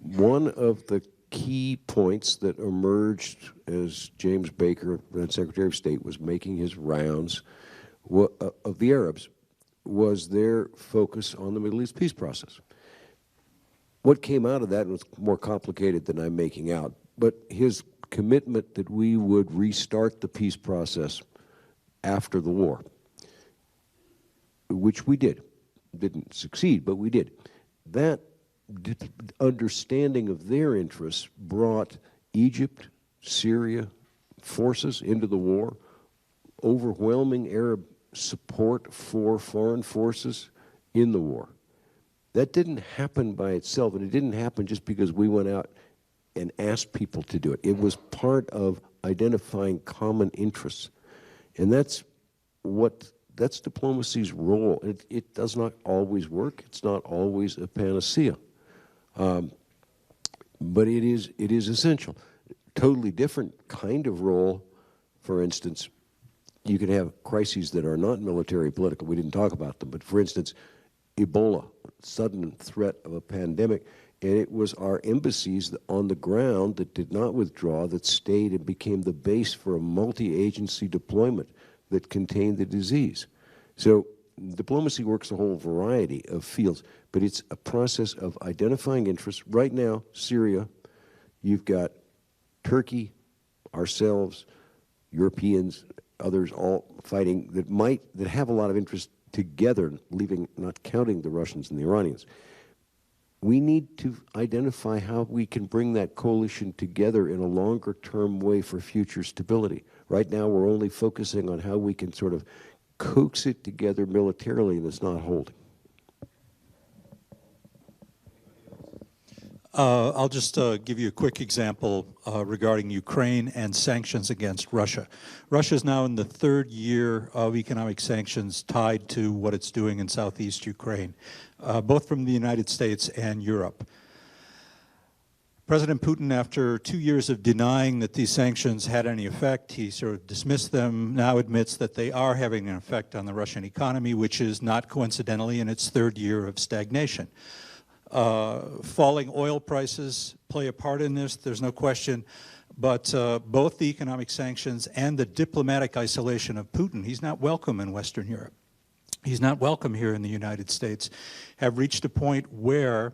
One of the key points that emerged as James Baker, then Secretary of State, was making his rounds of the Arabs was their focus on the Middle East peace process. What came out of that was more complicated than I'm making out, but his commitment that we would restart the peace process after the war, which we did. Didn't succeed, but we did. That understanding of their interests brought Egypt, Syria forces into the war, overwhelming Arab support for foreign forces in the war. That didn't happen by itself, and it didn't happen just because we went out and asked people to do it. It was part of identifying common interests, and that's diplomacy's role. It does not always work. It's not always a panacea. But it is essential. Totally different kind of role. For instance, you can have crises that are not military political. We didn't talk about them, but for instance, Ebola, sudden threat of a pandemic, and it was our embassies on the ground that did not withdraw, that stayed and became the base for a multi-agency deployment that contained the disease. So diplomacy works a whole variety of fields, but it's a process of identifying interests. Right now, Syria, you've got Turkey, ourselves, Europeans, others all fighting that have a lot of interest together, not counting the Russians and the Iranians. We need to identify how we can bring that coalition together in a longer-term way for future stability. Right now, we're only focusing on how we can sort of coax it together militarily, and it's not holding. I'll just give you a quick example regarding Ukraine and sanctions against Russia. Russia is now in the third year of economic sanctions tied to what it's doing in southeast Ukraine, both from the United States and Europe. President Putin, after 2 years of denying that these sanctions had any effect, he sort of dismissed them, now admits that they are having an effect on the Russian economy, which is not coincidentally in its third year of stagnation. Falling oil prices play a part in this, there's no question, but both the economic sanctions and the diplomatic isolation of Putin, he's not welcome in Western Europe, he's not welcome here in the United States, have reached a point where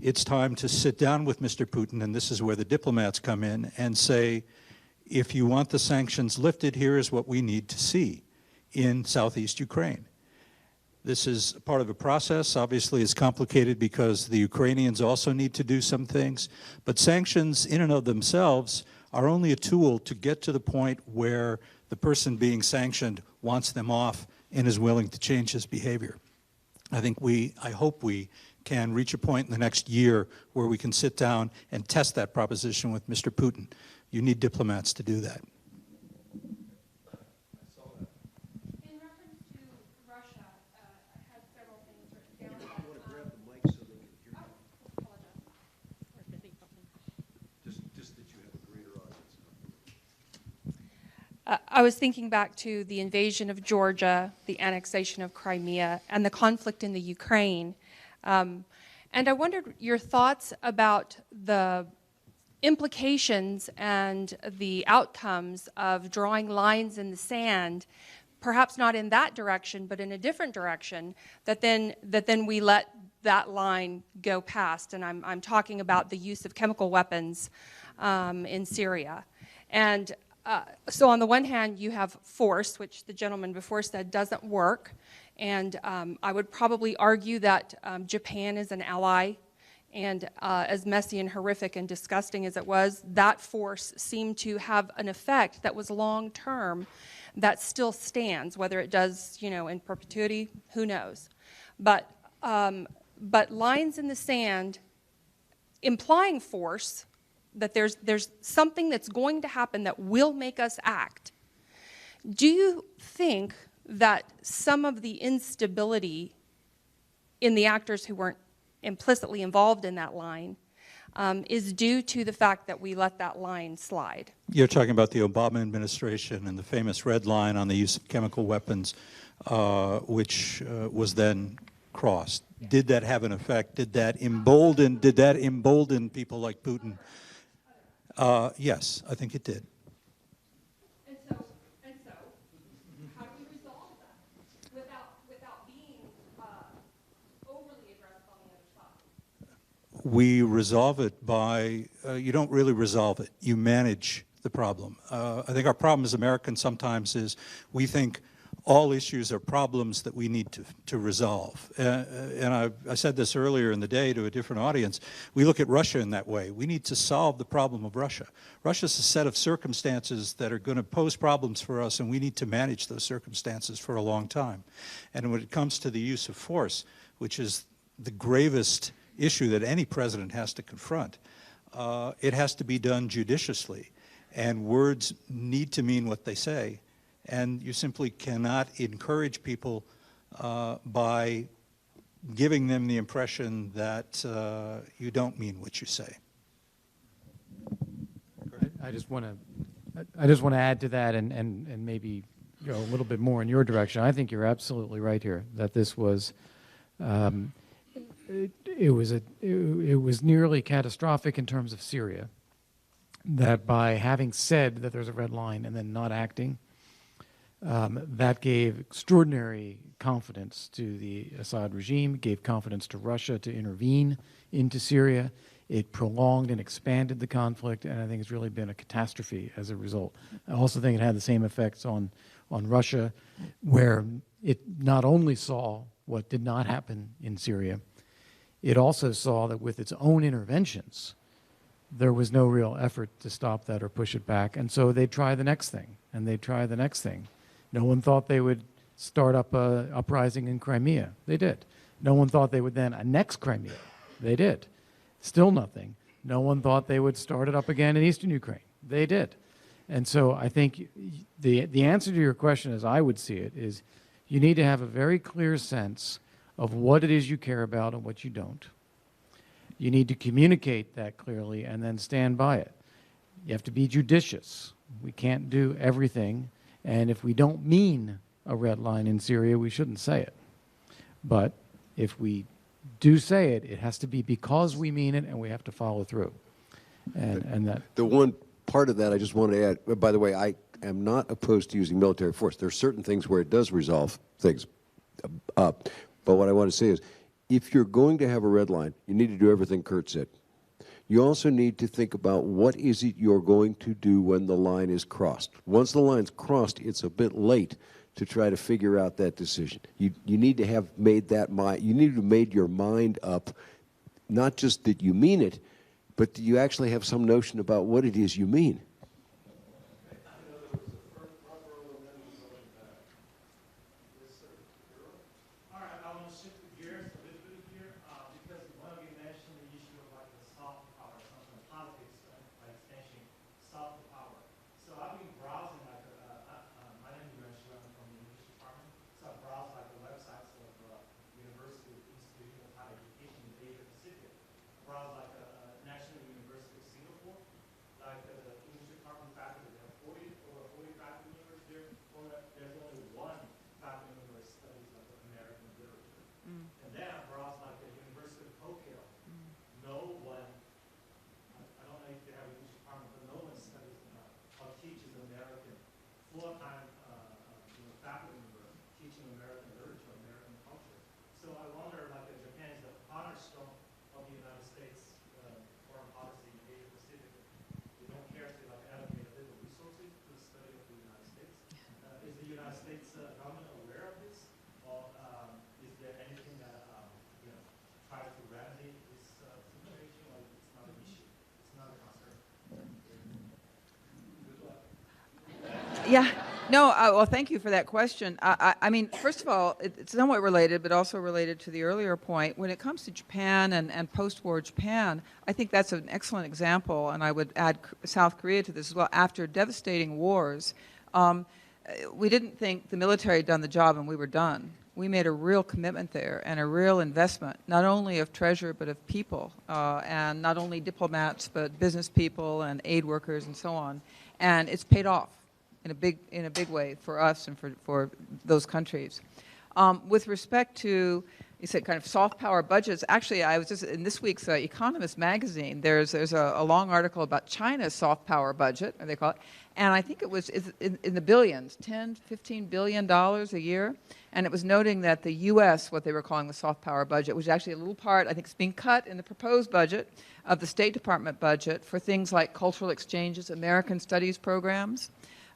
it's time to sit down with Mr. Putin, and this is where the diplomats come in, and say, if you want the sanctions lifted, here is what we need to see in southeast Ukraine. This is part of a process. Obviously, it's complicated because the Ukrainians also need to do some things. But sanctions in and of themselves are only a tool to get to the point where the person being sanctioned wants them off and is willing to change his behavior. I hope we can reach a point in the next year where we can sit down and test that proposition with Mr. Putin. You need diplomats to do that. I was thinking back to the invasion of Georgia, the annexation of Crimea, and the conflict in the Ukraine. And I wondered your thoughts about the implications and the outcomes of drawing lines in the sand, perhaps not in that direction, but in a different direction, that then we let that line go past. And I'm talking about the use of chemical weapons in Syria. And so on the one hand, you have force, which the gentleman before said doesn't work. And I would probably argue that Japan is an ally. And as messy and horrific and disgusting as it was, that force seemed to have an effect that was long-term that still stands. Whether it does, in perpetuity, who knows. But lines in the sand implying force, that there's something that's going to happen that will make us act. Do you think that some of the instability in the actors who weren't implicitly involved in that line is due to the fact that we let that line slide? You're talking about the Obama administration and the famous red line on the use of chemical weapons, which was then crossed. Did that have an effect? Did that embolden people like Putin? Yes, I think it did. And so, how do we resolve that without being overly aggressive on the other side? We resolve it by, you don't really resolve it, you manage the problem. I think our problem as Americans sometimes is we think all issues are problems that we need to resolve. And I said this earlier in the day to a different audience. We look at Russia in that way. We need to solve the problem of Russia. Russia's a set of circumstances that are going to pose problems for us, and we need to manage those circumstances for a long time. And when it comes to the use of force, which is the gravest issue that any president has to confront, it has to be done judiciously. And words need to mean what they say. And you simply cannot encourage people by giving them the impression that you don't mean what you say. I just want to add to that and maybe go a little bit more in your direction. I think you're absolutely right here that this was it was nearly catastrophic in terms of Syria. That by having said that there's a red line and then not acting, That gave extraordinary confidence to the Assad regime, gave confidence to Russia to intervene into Syria. It prolonged and expanded the conflict, and I think it's really been a catastrophe as a result. I also think it had the same effects on Russia, where it not only saw what did not happen in Syria, it also saw that with its own interventions, there was no real effort to stop that or push it back. And so they'd try the next thing, and they'd try the next thing. No one thought they would start up an uprising in Crimea. They did. No one thought they would then annex Crimea. They did. Still nothing. No one thought they would start it up again in eastern Ukraine. They did. And so I think the answer to your question, as I would see it, is you need to have a very clear sense of what it is you care about and what you don't. You need to communicate that clearly and then stand by it. You have to be judicious. We can't do everything. And if we don't mean a red line in Syria, we shouldn't say it. But if we do say it, it has to be because we mean it, and we have to follow through. And that. The one part of that I just want to add, by the way, I am not opposed to using military force. There are certain things where it does resolve things. But what I want to say is, if you're going to have a red line, you need to do everything Kurt said. You also need to think about what is it you're going to do when the line is crossed. Once the line's crossed, it's a bit late to try to figure out that decision. You need to have made that mind, you need to have made your mind up, not just that you mean it, but that you actually have some notion about what it is you mean. Yeah. No, well, thank you for that question. I mean, first of all, it's somewhat related, but also related to the earlier point. When it comes to Japan and post-war Japan, I think that's an excellent example, and I would add South Korea to this as well. After devastating wars, we didn't think the military had done the job and we were done. We made a real commitment there and a real investment, not only of treasure, but of people, and not only diplomats, but business people and aid workers and so on. And it's paid off in a big way for us and for those countries. With respect to, you said kind of soft power budgets, actually I was just in this week's Economist magazine, there's a long article about China's soft power budget, as they call it, and I think it was in the billions, $10, $15 billion a year, and it was noting that the U.S., what they were calling the soft power budget, was actually a little part, I think it's being cut in the proposed budget of the State Department budget for things like cultural exchanges, American studies programs.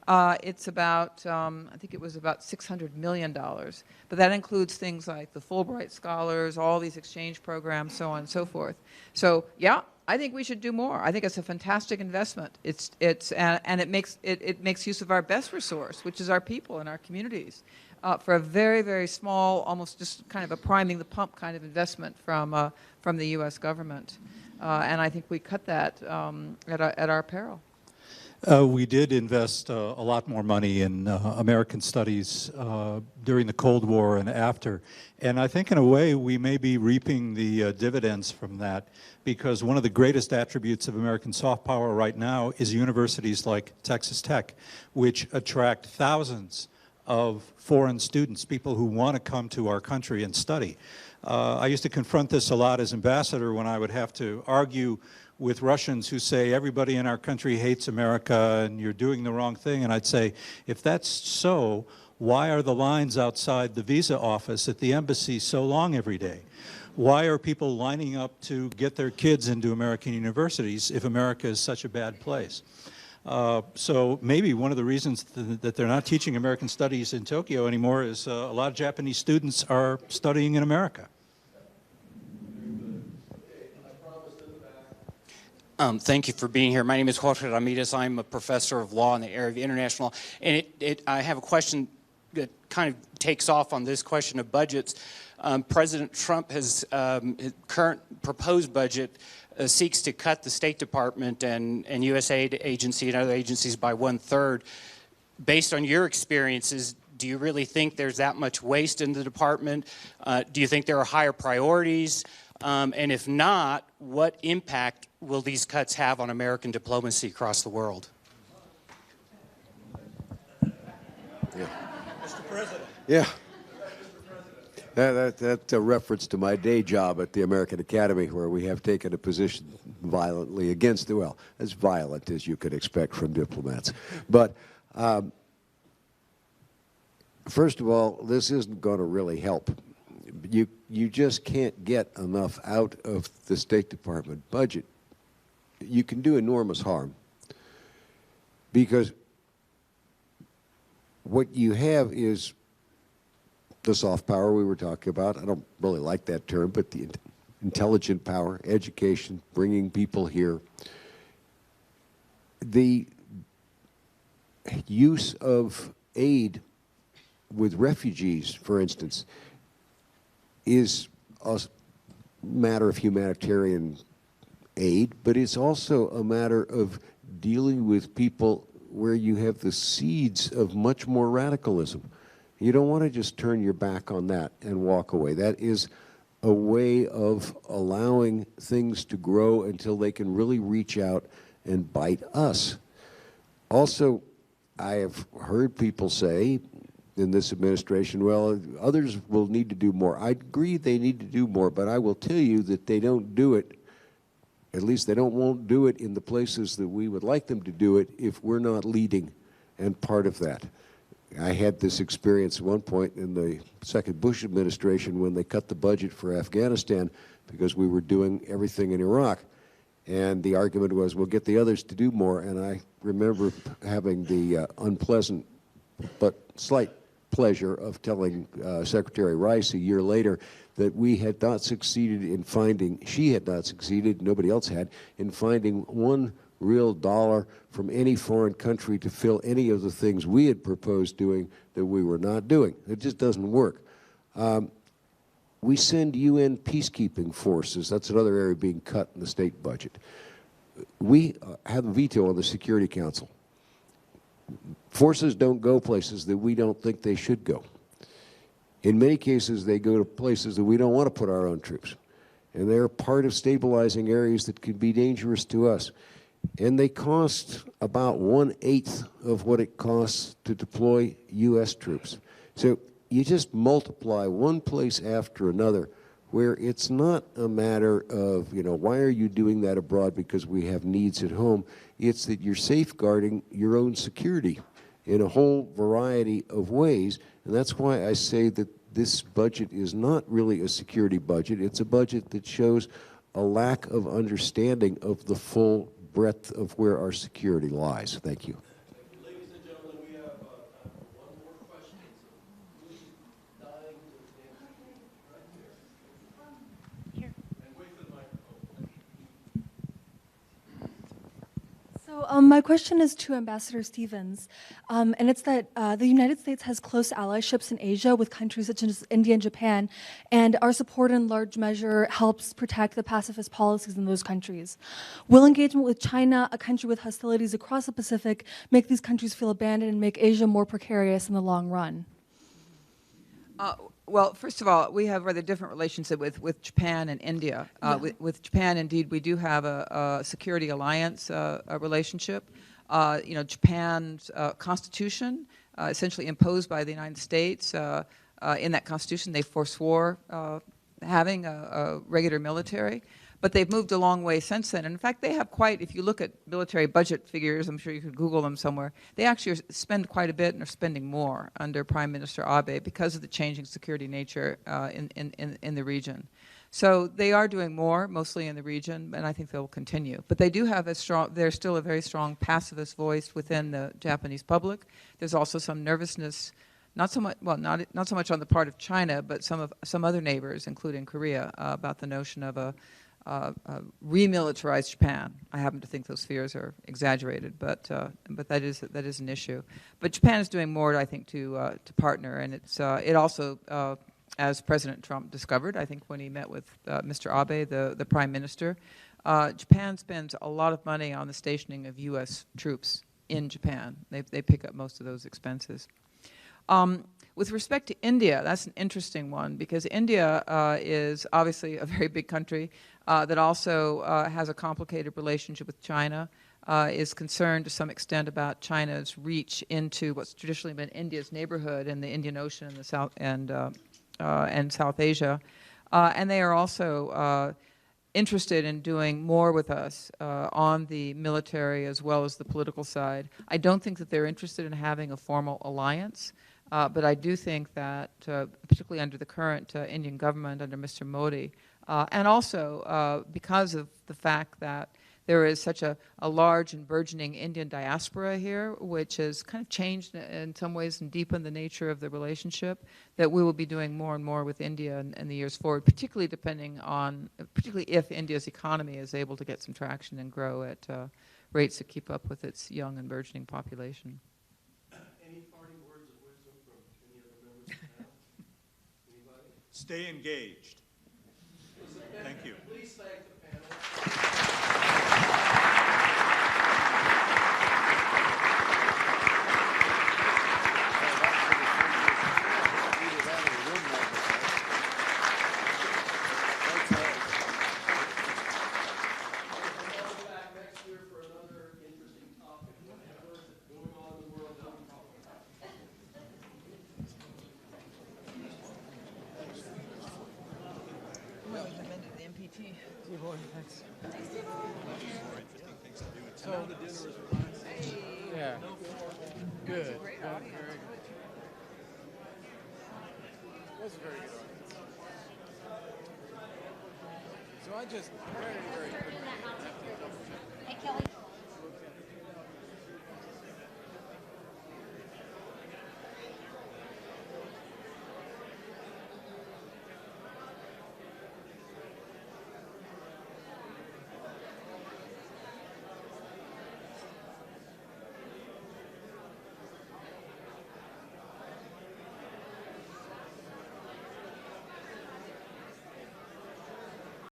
It's about, I think it was about $600 million. But that includes things like the Fulbright Scholars, all these exchange programs, so on and so forth. So, yeah, I think we should do more. I think it's a fantastic investment. And it makes use of our best resource, which is our people and our communities, for a very, very small, almost just kind of a priming the pump kind of investment from the U.S. government. And I think we cut that at our peril. We did invest a lot more money in American studies during the Cold War and after. And I think in a way we may be reaping the dividends from that, because one of the greatest attributes of American soft power right now is universities like Texas Tech, which attract thousands of foreign students, people who want to come to our country and study. I used to confront this a lot as ambassador when I would have to argue with Russians who say everybody in our country hates America and you're doing the wrong thing. And I'd say, if that's so, why are the lines outside the visa office at the embassy so long every day? Why are people lining up to get their kids into American universities if America is such a bad place? So maybe one of the reasons that they're not teaching American studies in Tokyo anymore is a lot of Japanese students are studying in America. Thank you for being here. My name is Jorge Ramirez. I'm a professor of law in the area of international. And I have a question that kind of takes off on this question of budgets. President Trump has, his current proposed budget seeks to cut the State Department and USAID agency and other agencies by 1/3. Based on your experiences, do you really think there's that much waste in the department? Do you think there are higher priorities? And if not, what impact will these cuts have on American diplomacy across the world? Yeah. Mr. President. Yeah. That's a reference to my day job at the American Academy, where we have taken a position violently against the, well, as violent as you could expect from diplomats. But first of all, this isn't going to really help. You just can't get enough out of the State Department budget. You can do enormous harm, because what you have is the soft power we were talking about. I don't really like that term, but the intelligent power, education, bringing people here. The use of aid with refugees, for instance, is a matter of humanitarian aid, but it's also a matter of dealing with people where you have the seeds of much more radicalism. You don't want to just turn your back on that and walk away. That is a way of allowing things to grow until they can really reach out and bite us. Also, I have heard people say in this administration, well, others will need to do more. I agree they need to do more, but I will tell you that they don't do it, at least they won't do it in the places that we would like them to do it if we're not leading and part of that. I had this experience at one point in the second Bush administration when they cut the budget for Afghanistan because we were doing everything in Iraq. And the argument was, we'll get the others to do more. And I remember having the unpleasant but slight pleasure of telling Secretary Rice a year later that we had not succeeded in finding, she had not succeeded, nobody else had, in finding one real dollar from any foreign country to fill any of the things we had proposed doing that we were not doing. It just doesn't work. We send UN peacekeeping forces. That's another area being cut in the state budget. We have a veto on the Security Council. Forces don't go places that we don't think they should go. In many cases, they go to places that we don't want to put our own troops. And they're part of stabilizing areas that could be dangerous to us. And they cost about 1/8 of what it costs to deploy U.S. troops. So you just multiply one place after another, where it's not a matter of, you know, why are you doing that abroad because we have needs at home? It's that you're safeguarding your own security in a whole variety of ways. And that's why I say that this budget is not really a security budget. It's a budget that shows a lack of understanding of the full breadth of where our security lies. Thank you. Ladies and gentlemen, we have time for one more question. So who's dying to stand right here? And wait for the microphone. So my question is to Ambassador Stevens, and it's that the United States has close allyships in Asia with countries such as India and Japan, and our support in large measure helps protect the pacifist policies in those countries. Will engagement with China, a country with hostilities across the Pacific, make these countries feel abandoned and make Asia more precarious in the long run? Well, first of all, we have a rather different relationship with Japan and India. With Japan, indeed, we do have a security alliance a relationship. You know, Japan's constitution essentially imposed by the United States. In that constitution, they forswore having a regular military. But they've moved a long way since then. And in fact, they have quite, if you look at military budget figures, I'm sure you could Google them somewhere, they actually spend quite a bit and are spending more under Prime Minister Abe because of the changing security nature in the region. So they are doing more, mostly in the region, and I think they'll continue. But they do have they're still a very strong pacifist voice within the Japanese public. There's also some nervousness, not so much, well, not so much on the part of China, but some other neighbors, including Korea, about the notion of a remilitarized Japan. I happen to think those fears are exaggerated, but that is an issue. But Japan is doing more, I think, to partner, and it also, as President Trump discovered, I think when he met with Mr. Abe, the Prime Minister, Japan spends a lot of money on the stationing of U.S. troops in Japan. They pick up most of those expenses. With respect to India, that's an interesting one because India is obviously a very big country that also has a complicated relationship with China, is concerned to some extent about China's reach into what's traditionally been India's neighborhood in the Indian Ocean and the South and South Asia, and they are also interested in doing more with us on the military as well as the political side. I don't think that they're interested in having a formal alliance. But I do think that, particularly under the current Indian government, under Mr. Modi, and also because of the fact that there is such a large and burgeoning Indian diaspora here, which has kind of changed in some ways and deepened the nature of the relationship, that we will be doing more and more with India in the years forward, particularly if India's economy is able to get some traction and grow at rates that keep up with its young and burgeoning population. Stay engaged. Thank you. Please thank the panel. Yeah. Good. Great audience. It was a very good audience. So I just very, very quickly have to double check. Hey, Kelly.